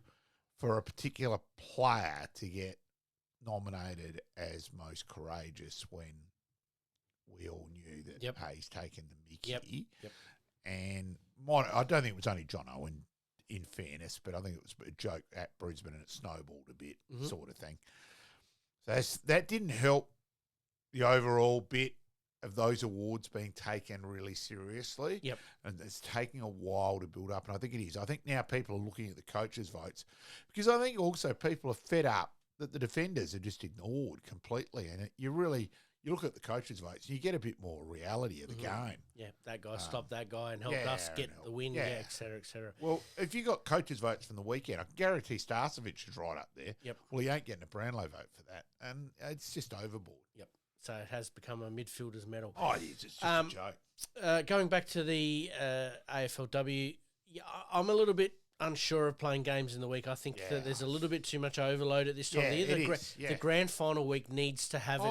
for a particular player to get nominated as most courageous when we all knew that he's taken the mickey. Yep. And I don't think it was only John Owen, in fairness, but I think it was a joke at Brisbane and it snowballed a bit, sort of thing. So that didn't help the overall bit of those awards being taken really seriously. Yep. And it's taking a while to build up, and I think it is. I think now people are looking at the coaches' votes because I think also people are fed up that the defenders are just ignored completely, and you look at the coaches' votes and you get a bit more reality of the game. Yeah, that guy stopped that guy and helped us get the win, et cetera, et cetera. Well, if you got coaches' votes from the weekend, I can guarantee Starcevic is right up there. Yep. Well, he ain't getting a Brownlow vote for that, and it's just overboard. Yep. So it has become a midfielder's medal. Oh, it is. It's just a joke. Going back to the AFLW, I'm a little bit unsure of playing games in the week. I think that there's a little bit too much overload at this time of the year. The grand final week needs to have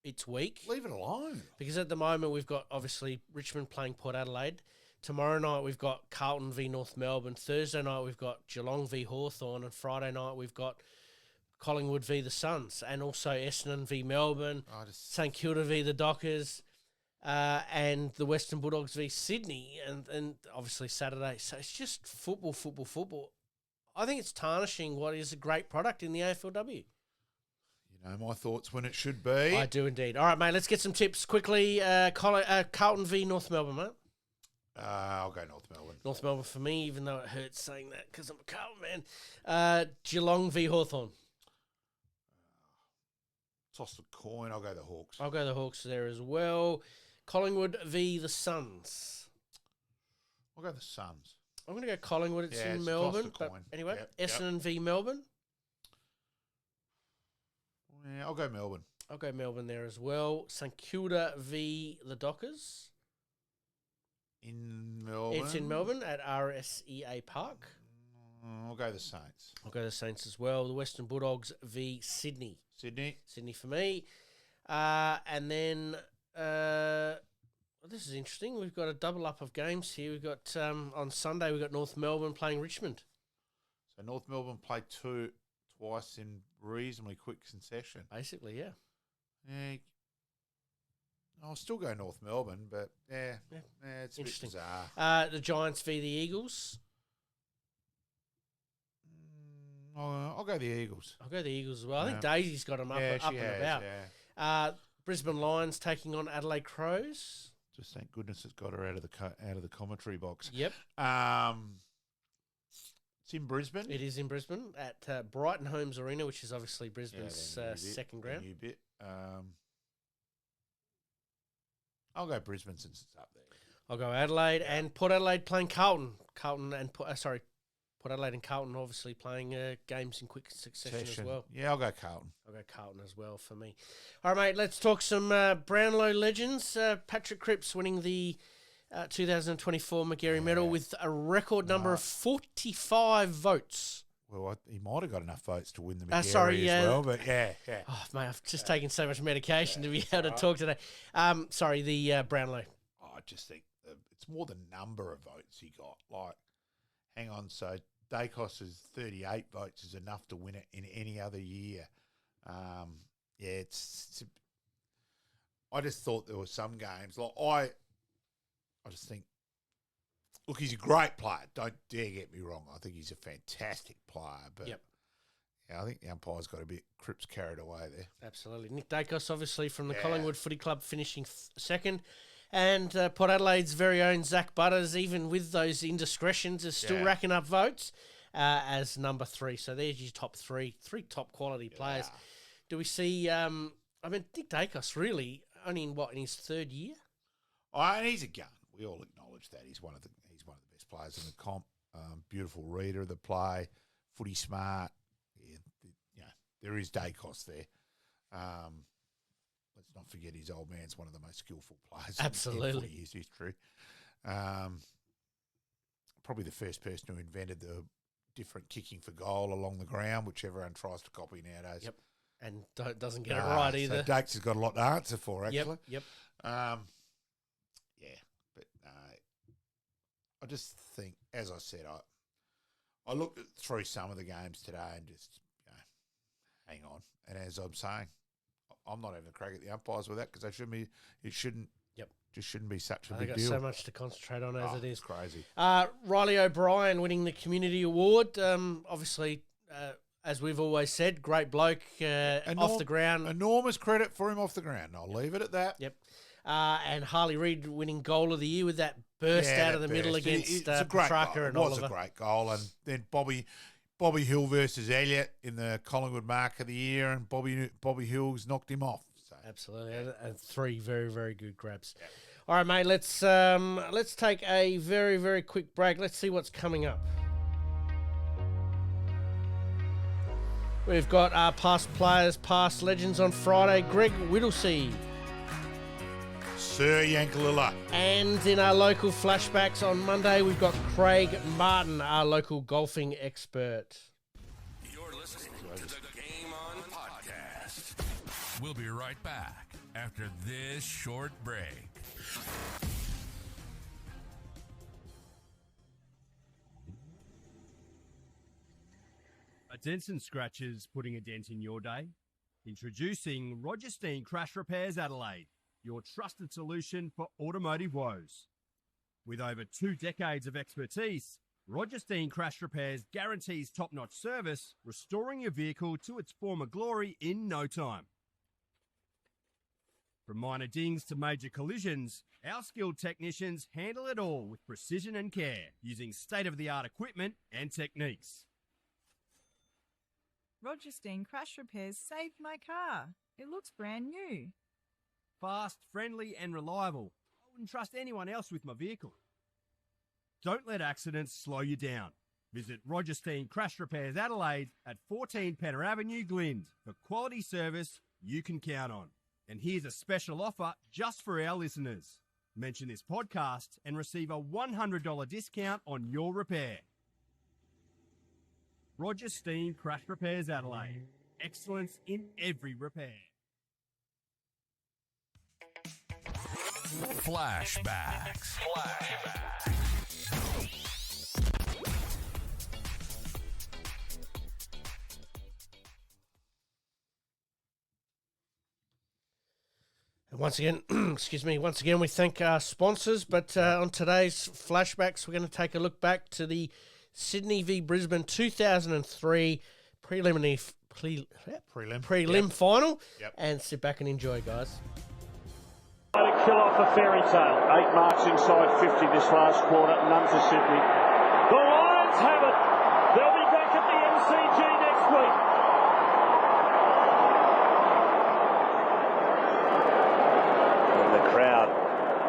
its week. Leave it alone. Because at the moment we've got obviously Richmond playing Port Adelaide. Tomorrow night we've got Carlton v North Melbourne. Thursday night we've got Geelong v Hawthorn. And Friday night we've got Collingwood v the Suns. And also Essendon v Melbourne. St Kilda v the Dockers. And the Western Bulldogs v Sydney. And obviously Saturday. So it's just football. I think it's tarnishing what is a great product in the AFLW. My thoughts when it should be. I do indeed. All right, mate, let's get some tips quickly. Carlton v North Melbourne, mate. I'll go North Melbourne. North Melbourne for me, even though it hurts saying that because I'm a Carlton man. Geelong v Hawthorn. Toss the coin. I'll go the Hawks. I'll go the Hawks there as well. Collingwood v the Suns. I'll go the Suns. I'm going to go Collingwood. It's in Melbourne. But anyway, Essendon v Melbourne. Yeah, I'll go Melbourne. I'll go Melbourne there as well. St Kilda v the Dockers. In Melbourne. It's in Melbourne at RSEA Park. I'll go the Saints. I'll go the Saints as well. The Western Bulldogs v Sydney. Sydney For me. And then this is interesting. We've got a double up of games here. We've got on Sunday we've got North Melbourne playing Richmond. So North Melbourne played twice in reasonably quick succession. Basically, yeah. Yeah. I'll still go North Melbourne, but it's Interesting. a bit bizarre. The Giants v the Eagles. I'll go the Eagles. I'll go the Eagles as well. I think Daisy's got them up and about. Yeah. Brisbane Lions taking on Adelaide Crows. Just thank goodness it's got her out of the commentary box. Yep. It's in Brisbane. It is in Brisbane at Brighton Homes Arena, which is obviously Brisbane's second ground. New bit. I'll go Brisbane since it's up there. I'll go Adelaide and Port Adelaide playing Carlton. Port Adelaide and Carlton obviously playing games in quick succession as well. Yeah, I'll go Carlton. I'll go Carlton as well for me. All right, mate, let's talk some Brownlow legends. Patrick Cripps winning the 2024 Magarey Medal with a record number of 45 votes. Well, he might have got enough votes to win the Magarey as well, but yeah. Oh, mate, I've just taken so much medication to be able to talk today. The Brownlow. I just think it's more the number of votes he got. Like, hang on, so Dacos' 38 votes is enough to win it in any other year. I just thought there were some games. Like I just think, look, he's a great player. Don't dare get me wrong. I think he's a fantastic player. But yeah, I think the umpire's got a bit Cripps carried away there. Absolutely. Nick Dacos, obviously, from the Collingwood Footy Club, finishing second. And Port Adelaide's very own Zach Butters, even with those indiscretions, is still racking up votes as number 3. So there's your top three top quality players. Do we see, Nick Dacos really only in his third year? And he's a gun. We all acknowledge that. He's one of the best players in the comp. Beautiful reader of the play, footy smart. There is Dacos there. Let's not forget his old man's one of the most skillful players in footy history. Probably the first person who invented the different kicking for goal along the ground, which everyone tries to copy nowadays. Yep, and doesn't get it right either. So Dakes has got a lot to answer for, actually. Yep. I just think, as I said, I looked through some of the games today and just, hang on. And as I'm saying, I'm not having a crack at the umpires with that because it shouldn't be such a big deal. They've got so much to concentrate on as it is. It's crazy. Riley O'Brien winning the community award. Obviously, as we've always said, great bloke off the ground. Enormous credit for him off the ground. I'll leave it at that. Yep. And Harley Reid winning goal of the year with that burst out of the middle against Petrarca and Oliver. It was a great goal. And then Bobby Hill versus Elliott in the Collingwood Mark of the Year, and Bobby Hill's knocked him off. So. Absolutely, and 3 very, very good grabs. Yeah. All right, mate, let's take a very, very quick break. Let's see what's coming up. We've got our past players, past legends on Friday. Greg Whittlesea. Sir Yankalilla. And in our local flashbacks on Monday, we've got Craig Martin, our local golfing expert. You're listening to the Game On Podcast. We'll be right back after this short break. A dents and scratches putting a dent in your day? Introducing Roger Steen Crash Repairs Adelaide, your trusted solution for automotive woes. With over 2 decades of expertise, Roger Steen Crash Repairs guarantees top-notch service, restoring your vehicle to its former glory in no time. From minor dings to major collisions, our skilled technicians handle it all with precision and care, using state-of-the-art equipment and techniques. Roger Steen Crash Repairs saved my car. It looks brand new. Fast, friendly and reliable. I wouldn't trust anyone else with my vehicle. Don't let accidents slow you down. Visit Roger Steen Crash Repairs Adelaide at 14 Penner Avenue, Glynde, for quality service you can count on. And here's a special offer just for our listeners. Mention this podcast and receive a $100 discount on your repair. Roger Steen Crash Repairs Adelaide. Excellence in every repair. Flashbacks. And once again, once again, we thank our sponsors. But on today's Flashbacks, we're going to take a look back to the Sydney v Brisbane 2003 prelim final, and sit back and enjoy, guys. To kill off a fairy tale. 8 marks inside 50 this last quarter. None for Sydney. The Lions have it. They'll be back at the MCG next week. And the crowd,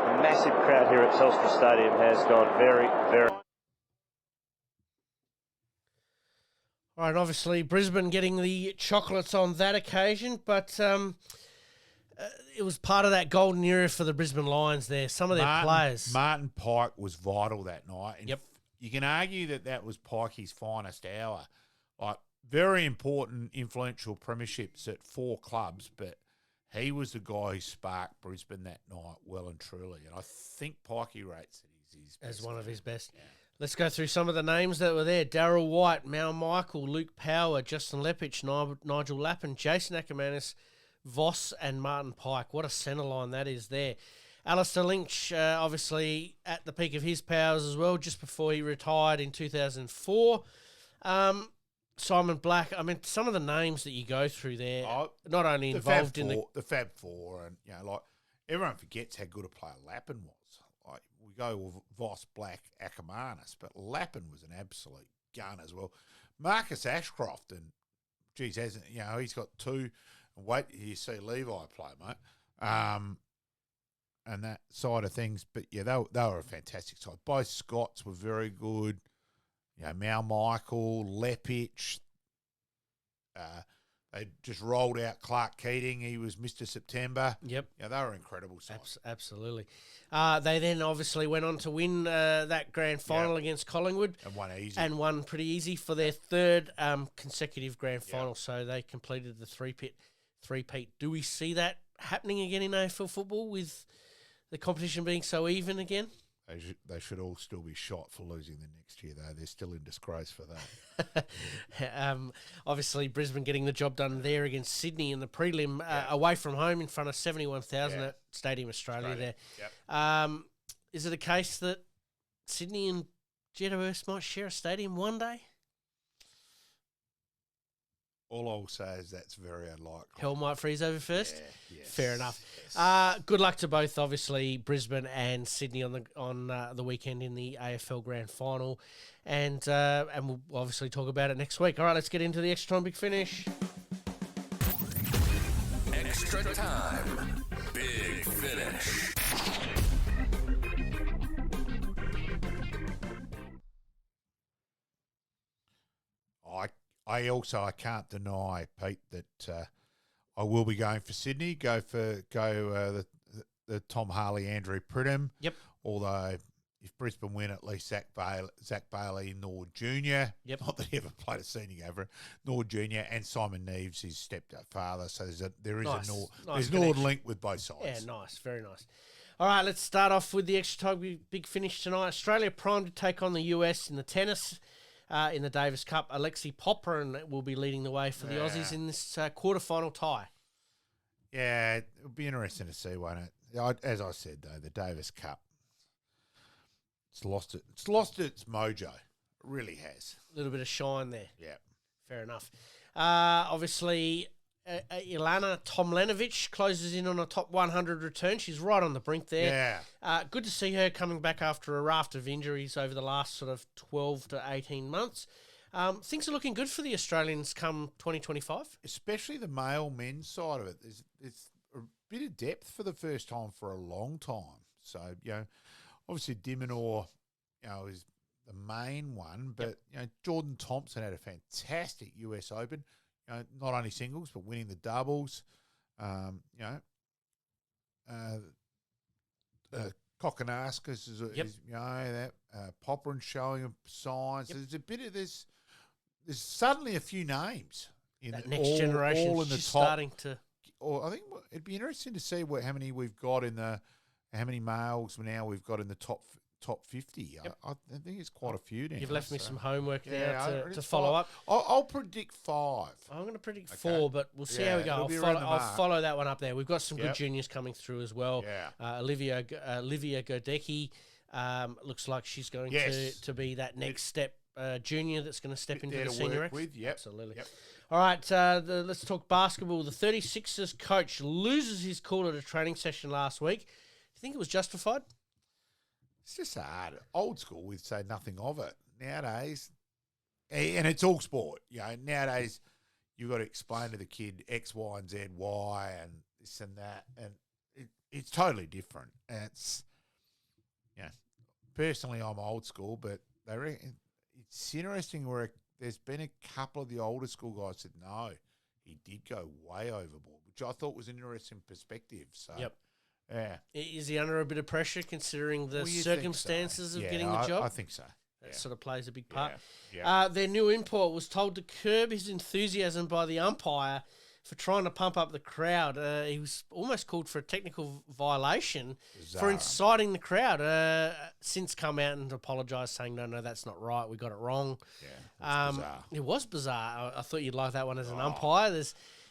the massive crowd here at Telstra Stadium has gone very, very... All right, obviously Brisbane getting the chocolates on that occasion, but it was part of that golden era for the Brisbane Lions there. Some of their players. Martin Pike was vital that night. And you can argue that was Pikey's finest hour. Like, very important, influential premierships at 4 clubs, but he was the guy who sparked Brisbane that night well and truly. And I think Pikey rates it as one of his best. Yeah. Let's go through some of the names that were there. Darryl White, Mal Michael, Luke Power, Justin Lepich, Nigel Lappin, Jason Ackermanis, Voss and Martin Pike. What a centre line that is there. Alistair Lynch, obviously at the peak of his powers as well, just before he retired in 2004. Simon Black. I mean, some of the names that you go through there, not only involved in the Fab Four, and like everyone forgets how good a player Lappin was. Like, we go with Voss, Black, Ackermanis, but Lappin was an absolute gun as well. Marcus Ashcroft, and geez, hasn't he's got 2. Wait till you see Levi play, mate. And that side of things. But, yeah, they were a fantastic side. Both Scots were very good. Mal Michael, Lepich. They just rolled out Clark Keating. He was Mr. September. Yep. They were incredible sides. Absolutely. They then obviously went on to win that grand final against Collingwood. And won easy. And won pretty easy for their 3rd consecutive grand final. So they completed the three-peat. Do we see that happening again in AFL football with the competition being so even again? They should all still be shot for losing the next year, though. They're still in disgrace for that. Obviously, Brisbane getting the job done there against Sydney in the prelim, away from home in front of 71,000 at Stadium Australia there. Yep. Is it a case that Sydney and Jetterhurst might share a stadium one day? All I'll say is that's very unlikely. Hell might freeze over first. Yeah, yes, Fair enough. Yes. Good luck to both, obviously, Brisbane and Sydney on the weekend in the AFL Grand Final, and we'll obviously talk about it next week. All right, let's get into the extra time big finish. Extra time, big finish. I can't deny, Pete, that I will be going for Sydney. Go the Tom Harley, Andrew Pridham. Yep. Although if Brisbane win, at least Zach Bailey, Nord Jr. Yep. Not that he ever played a senior over Nord Jr. and Simon Neves, his stepfather. So there is a Nord link with both sides. Yeah, nice, very nice. All right, let's start off with the extra time big finish tonight. Australia primed to take on the US in the tennis. In the Davis Cup, Alexei Popyrin will be leading the way for the Aussies in this quarterfinal tie. Yeah, it'll be interesting to see, won't it? As I said, though, the Davis Cup, it's lost its mojo. It really has. A little bit of shine there. Yeah. Fair enough. Obviously, Ilana Tomljanovic closes in on a top 100 return. She's right on the brink there. Yeah. Good to see her coming back after a raft of injuries over the last sort of 12 to 18 months. Things are looking good for the Australians come 2025. Especially the male-men's side of it. There's a bit of depth for the first time for a long time. So, obviously Dimonor, is the main one. But Jordan Thompson had a fantastic US Open. Not only singles but winning the doubles. Kokonaskas is that Popperin showing signs. There's suddenly a few names in that next generation. All in the top. Starting to. Or I think it'd be interesting to see how many we've got how many males now we've got in the top 50. Yep. I think it's quite a few now. You've left me some homework there to follow up. I'll predict 5. I'm going to predict 4, but we'll see how we go. I'll follow that one up there. We've got some good juniors coming through as well. Yeah. Olivia Godecki looks like she's going to be that next step junior that's going to step into the senior ranks. Absolutely. Yep. All right, let's talk basketball. The 36ers coach loses his call at a training session last week. Do you think it was justified? It's just hard. Old school, we'd say nothing of it. Nowadays, and it's all sport. Nowadays, you've got to explain to the kid X, Y, and Z, why, and this and that, and it's totally different. And it's, personally, I'm old school, but it's interesting where there's been a couple of the older school guys said, no, he did go way overboard, which I thought was an interesting perspective. So, yeah. Is he under a bit of pressure considering the circumstances of getting the job? I think so. That sort of plays a big part. Yeah. Their new import was told to curb his enthusiasm by the umpire for trying to pump up the crowd. He was almost called for a technical violation for inciting the crowd. Since come out and apologised, saying, no, that's not right. We got it wrong. Yeah, bizarre. It was bizarre. I thought you'd like that one as an umpire.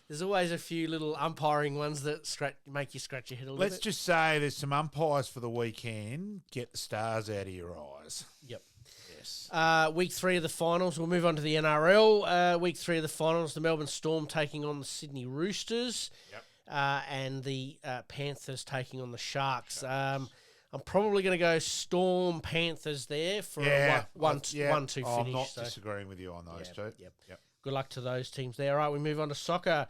There's always a few little umpiring ones that make you scratch your head a little bit. Let's just say there's some umpires for the weekend. Get the stars out of your eyes. Yep. Yes. Week 3 of the finals. We'll move on to the NRL. Week 3 of the finals. The Melbourne Storm taking on the Sydney Roosters. Yep. And the Panthers taking on the Sharks. I'm probably going to go Storm Panthers there for a 1-2 finish. I'm not disagreeing with you on those two. Yep. Good luck to those teams there. All right, we move on to soccer.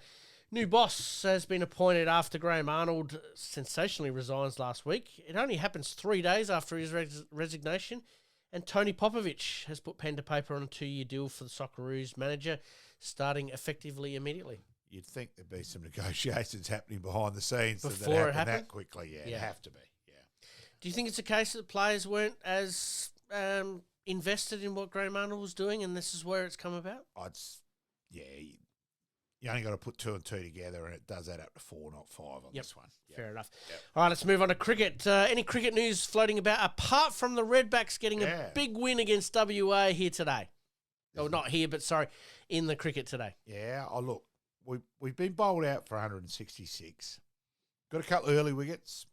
New boss has been appointed after Graham Arnold sensationally resigns last week. It only happens 3 days after his resignation. And Tony Popovich has put pen to paper on a 2-year deal for the Socceroos manager, starting effectively immediately. You'd think there'd be some negotiations happening behind the scenes before it happened that quickly. Yeah, it'd have to be. Yeah. Do you think it's a case that players weren't as invested in what Graham Arnold was doing, and this is where it's come about? You only got to put 2 and 2 together, and it does add up to 4, not 5 on this one. Yep. Fair enough. Yep. All right, let's move on to cricket. Any cricket news floating about, apart from the Redbacks getting a big win against WA here today? Oh, not here, but sorry, in the cricket today. Yeah, look, we've been bowled out for 166. Got a couple of early wickets.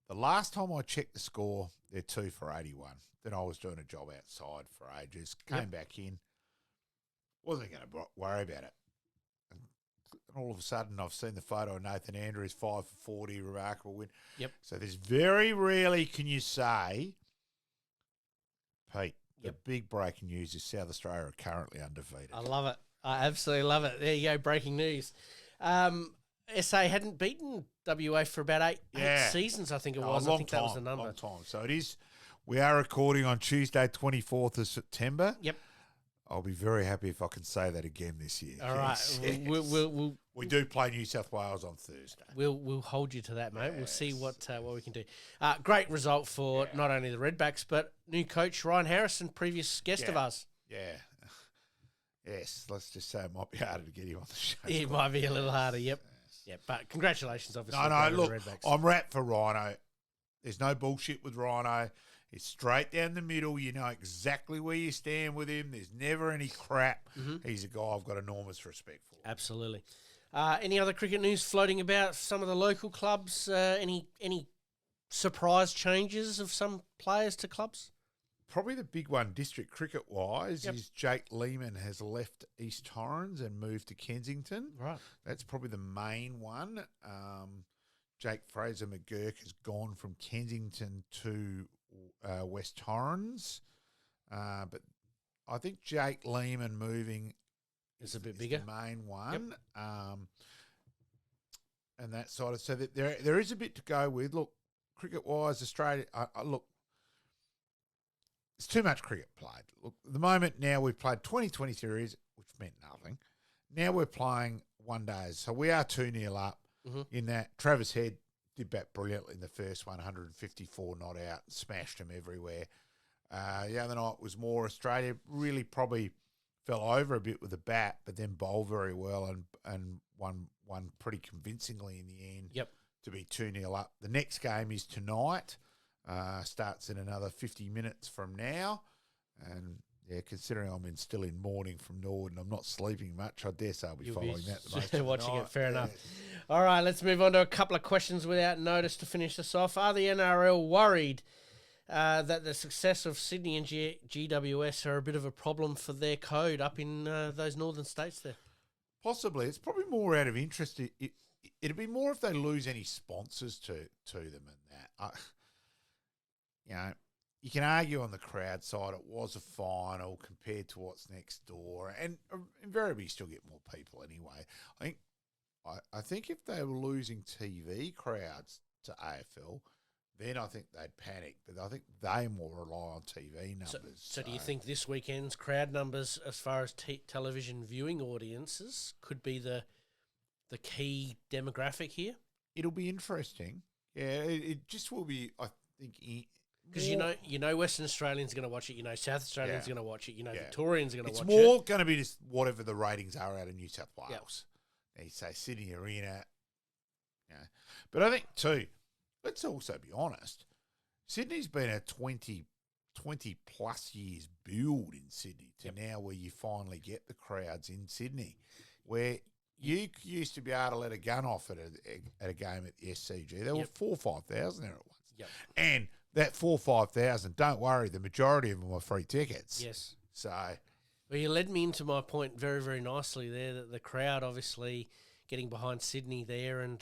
The last time I checked the score, they're 2 for 81. Then I was doing a job outside for ages. Came back in. Wasn't going to worry about it. And all of a sudden, I've seen the photo of Nathan Andrews, 5 for 40, remarkable win. Yep. So there's very rarely can you say, Pete, the big breaking news is South Australia are currently undefeated. I love it. I absolutely love it. There you go, breaking news. SA hadn't beaten WA for about eight seasons, I think it was. I think that was the number. Long time. So it is. We are recording on Tuesday, 24th of September. Yep. I'll be very happy if I can say that again this year. All right. We do play New South Wales on Thursday. We'll hold you to that, mate. Yes. We'll see what we can do. Great result for not only the Redbacks, but new coach Ryan Harrison, previous guest of ours. Yeah. Yes, let's just say it might be harder to get him on the show. It might be a little harder, yep. Yeah, but congratulations, obviously. No, look, I'm wrapped for Rhino. There's no bullshit with Rhino. It's straight down the middle. You know exactly where you stand with him. There's never any crap. Mm-hmm. He's a guy I've got enormous respect for. Absolutely. Any other cricket news floating about some of the local clubs? Any surprise changes of some players to clubs? Probably the big one, district cricket-wise, is Jake Lehman has left East Torrens and moved to Kensington. Right. That's probably the main one. Jake Fraser McGurk has gone from Kensington to West Torrens. But I think Jake Lehman moving is a bit bigger. The main one. Yep. And that side of so that there is a bit to go with. Look, cricket-wise, Australia, look, it's too much cricket played. Look, at the moment now we've played 20 series, which meant nothing. Now we're playing one days. So we are 2-0 up in that. Travis Head did bat brilliantly in the first 154 not out, smashed them everywhere. The other night was more Australia, really probably fell over a bit with the bat, but then bowled very well and won pretty convincingly in the end to be 2-0 up. The next game is tonight. Starts in another 50 minutes from now. And, yeah, considering I'm still in mourning from Nord and I'm not sleeping much, I dare say I'll be following that the most of the watching night. it, fair enough. All right, let's move on to a couple of questions without notice to finish this off. Are the NRL worried that the success of Sydney and GWS are a bit of a problem for their code up in those northern states there? Possibly. It's probably more out of interest. It'd be more if they lose any sponsors to them and that. You can argue on the crowd side it was a final compared to what's next door, and invariably you still get more people anyway. I think if they were losing TV crowds to AFL, then I think they'd panic. But I think they more rely on TV numbers. So do you think this weekend's crowd numbers, as far as television viewing audiences, could be the key demographic here? It'll be interesting. Yeah, it just will be, I think. Because you know Western Australians are going to watch it. You know South Australians are going to watch it. You know Victorians are going to watch it. It's more going to be just whatever the ratings are out of New South Wales. Now you say Sydney Arena. But I think, too, let's also be honest, Sydney's been a 20-plus years build in Sydney to now where you finally get the crowds in Sydney, where you used to be able to let a gun off at a game at the SCG. There were 4,000 or 5,000 there at once. Yep. And that 4,000 or 5,000, don't worry, the majority of them were free tickets. Yes. So, well, you led me into my point very, very nicely there, that the crowd obviously getting behind Sydney there, and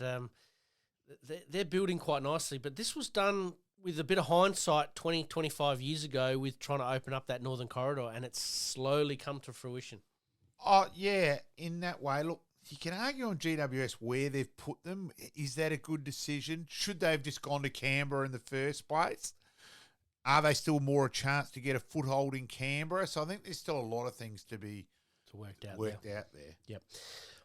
they're building quite nicely. But this was done with a bit of hindsight 20, 25 years ago with trying to open up that northern corridor, and it's slowly come to fruition. Oh, yeah, in that way. Look, you can argue on GWS where they've put them. Is that a good decision? Should they have just gone to Canberra in the first place? Are they still more a chance to get a foothold in Canberra? So I think there's still a lot of things to be worked out there. Yep.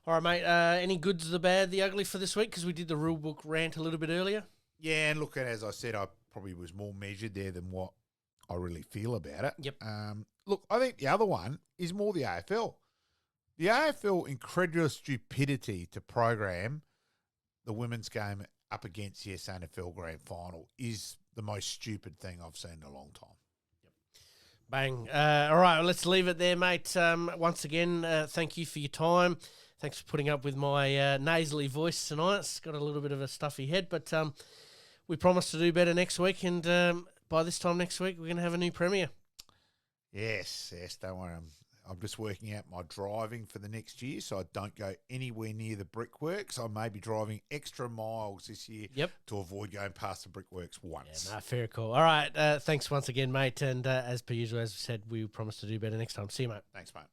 All right, mate. Any goods, the bad, the ugly for this week? Because we did the rule book rant a little bit earlier. Yeah, and look, as I said, I probably was more measured there than what I really feel about it. Yep. Look, I think the other one is more the AFL. The AFL incredulous stupidity to program the women's game up against the SANFL Grand Final is the most stupid thing I've seen in a long time. Yep. Bang. All right, well, let's leave it there, mate. Once again, thank you for your time. Thanks for putting up with my nasally voice tonight. It's got a little bit of a stuffy head, but we promise to do better next week, and by this time next week, we're going to have a new premier. Yes, don't worry. I'm just working out my driving for the next year, so I don't go anywhere near the brickworks. I may be driving extra miles this year to avoid going past the brickworks once. Yeah, fair call. All right, thanks once again, mate. And as per usual, as we said, we promise to do better next time. See you, mate. Thanks, mate.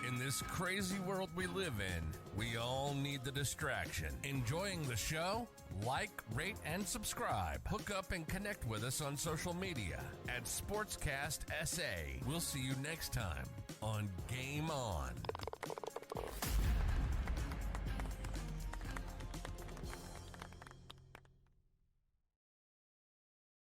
In this crazy world we live in, we all need the distraction. Enjoying the show? Like, rate, and subscribe. Hook up and connect with us on social media at SportscastSA. We'll see you next time on Game On.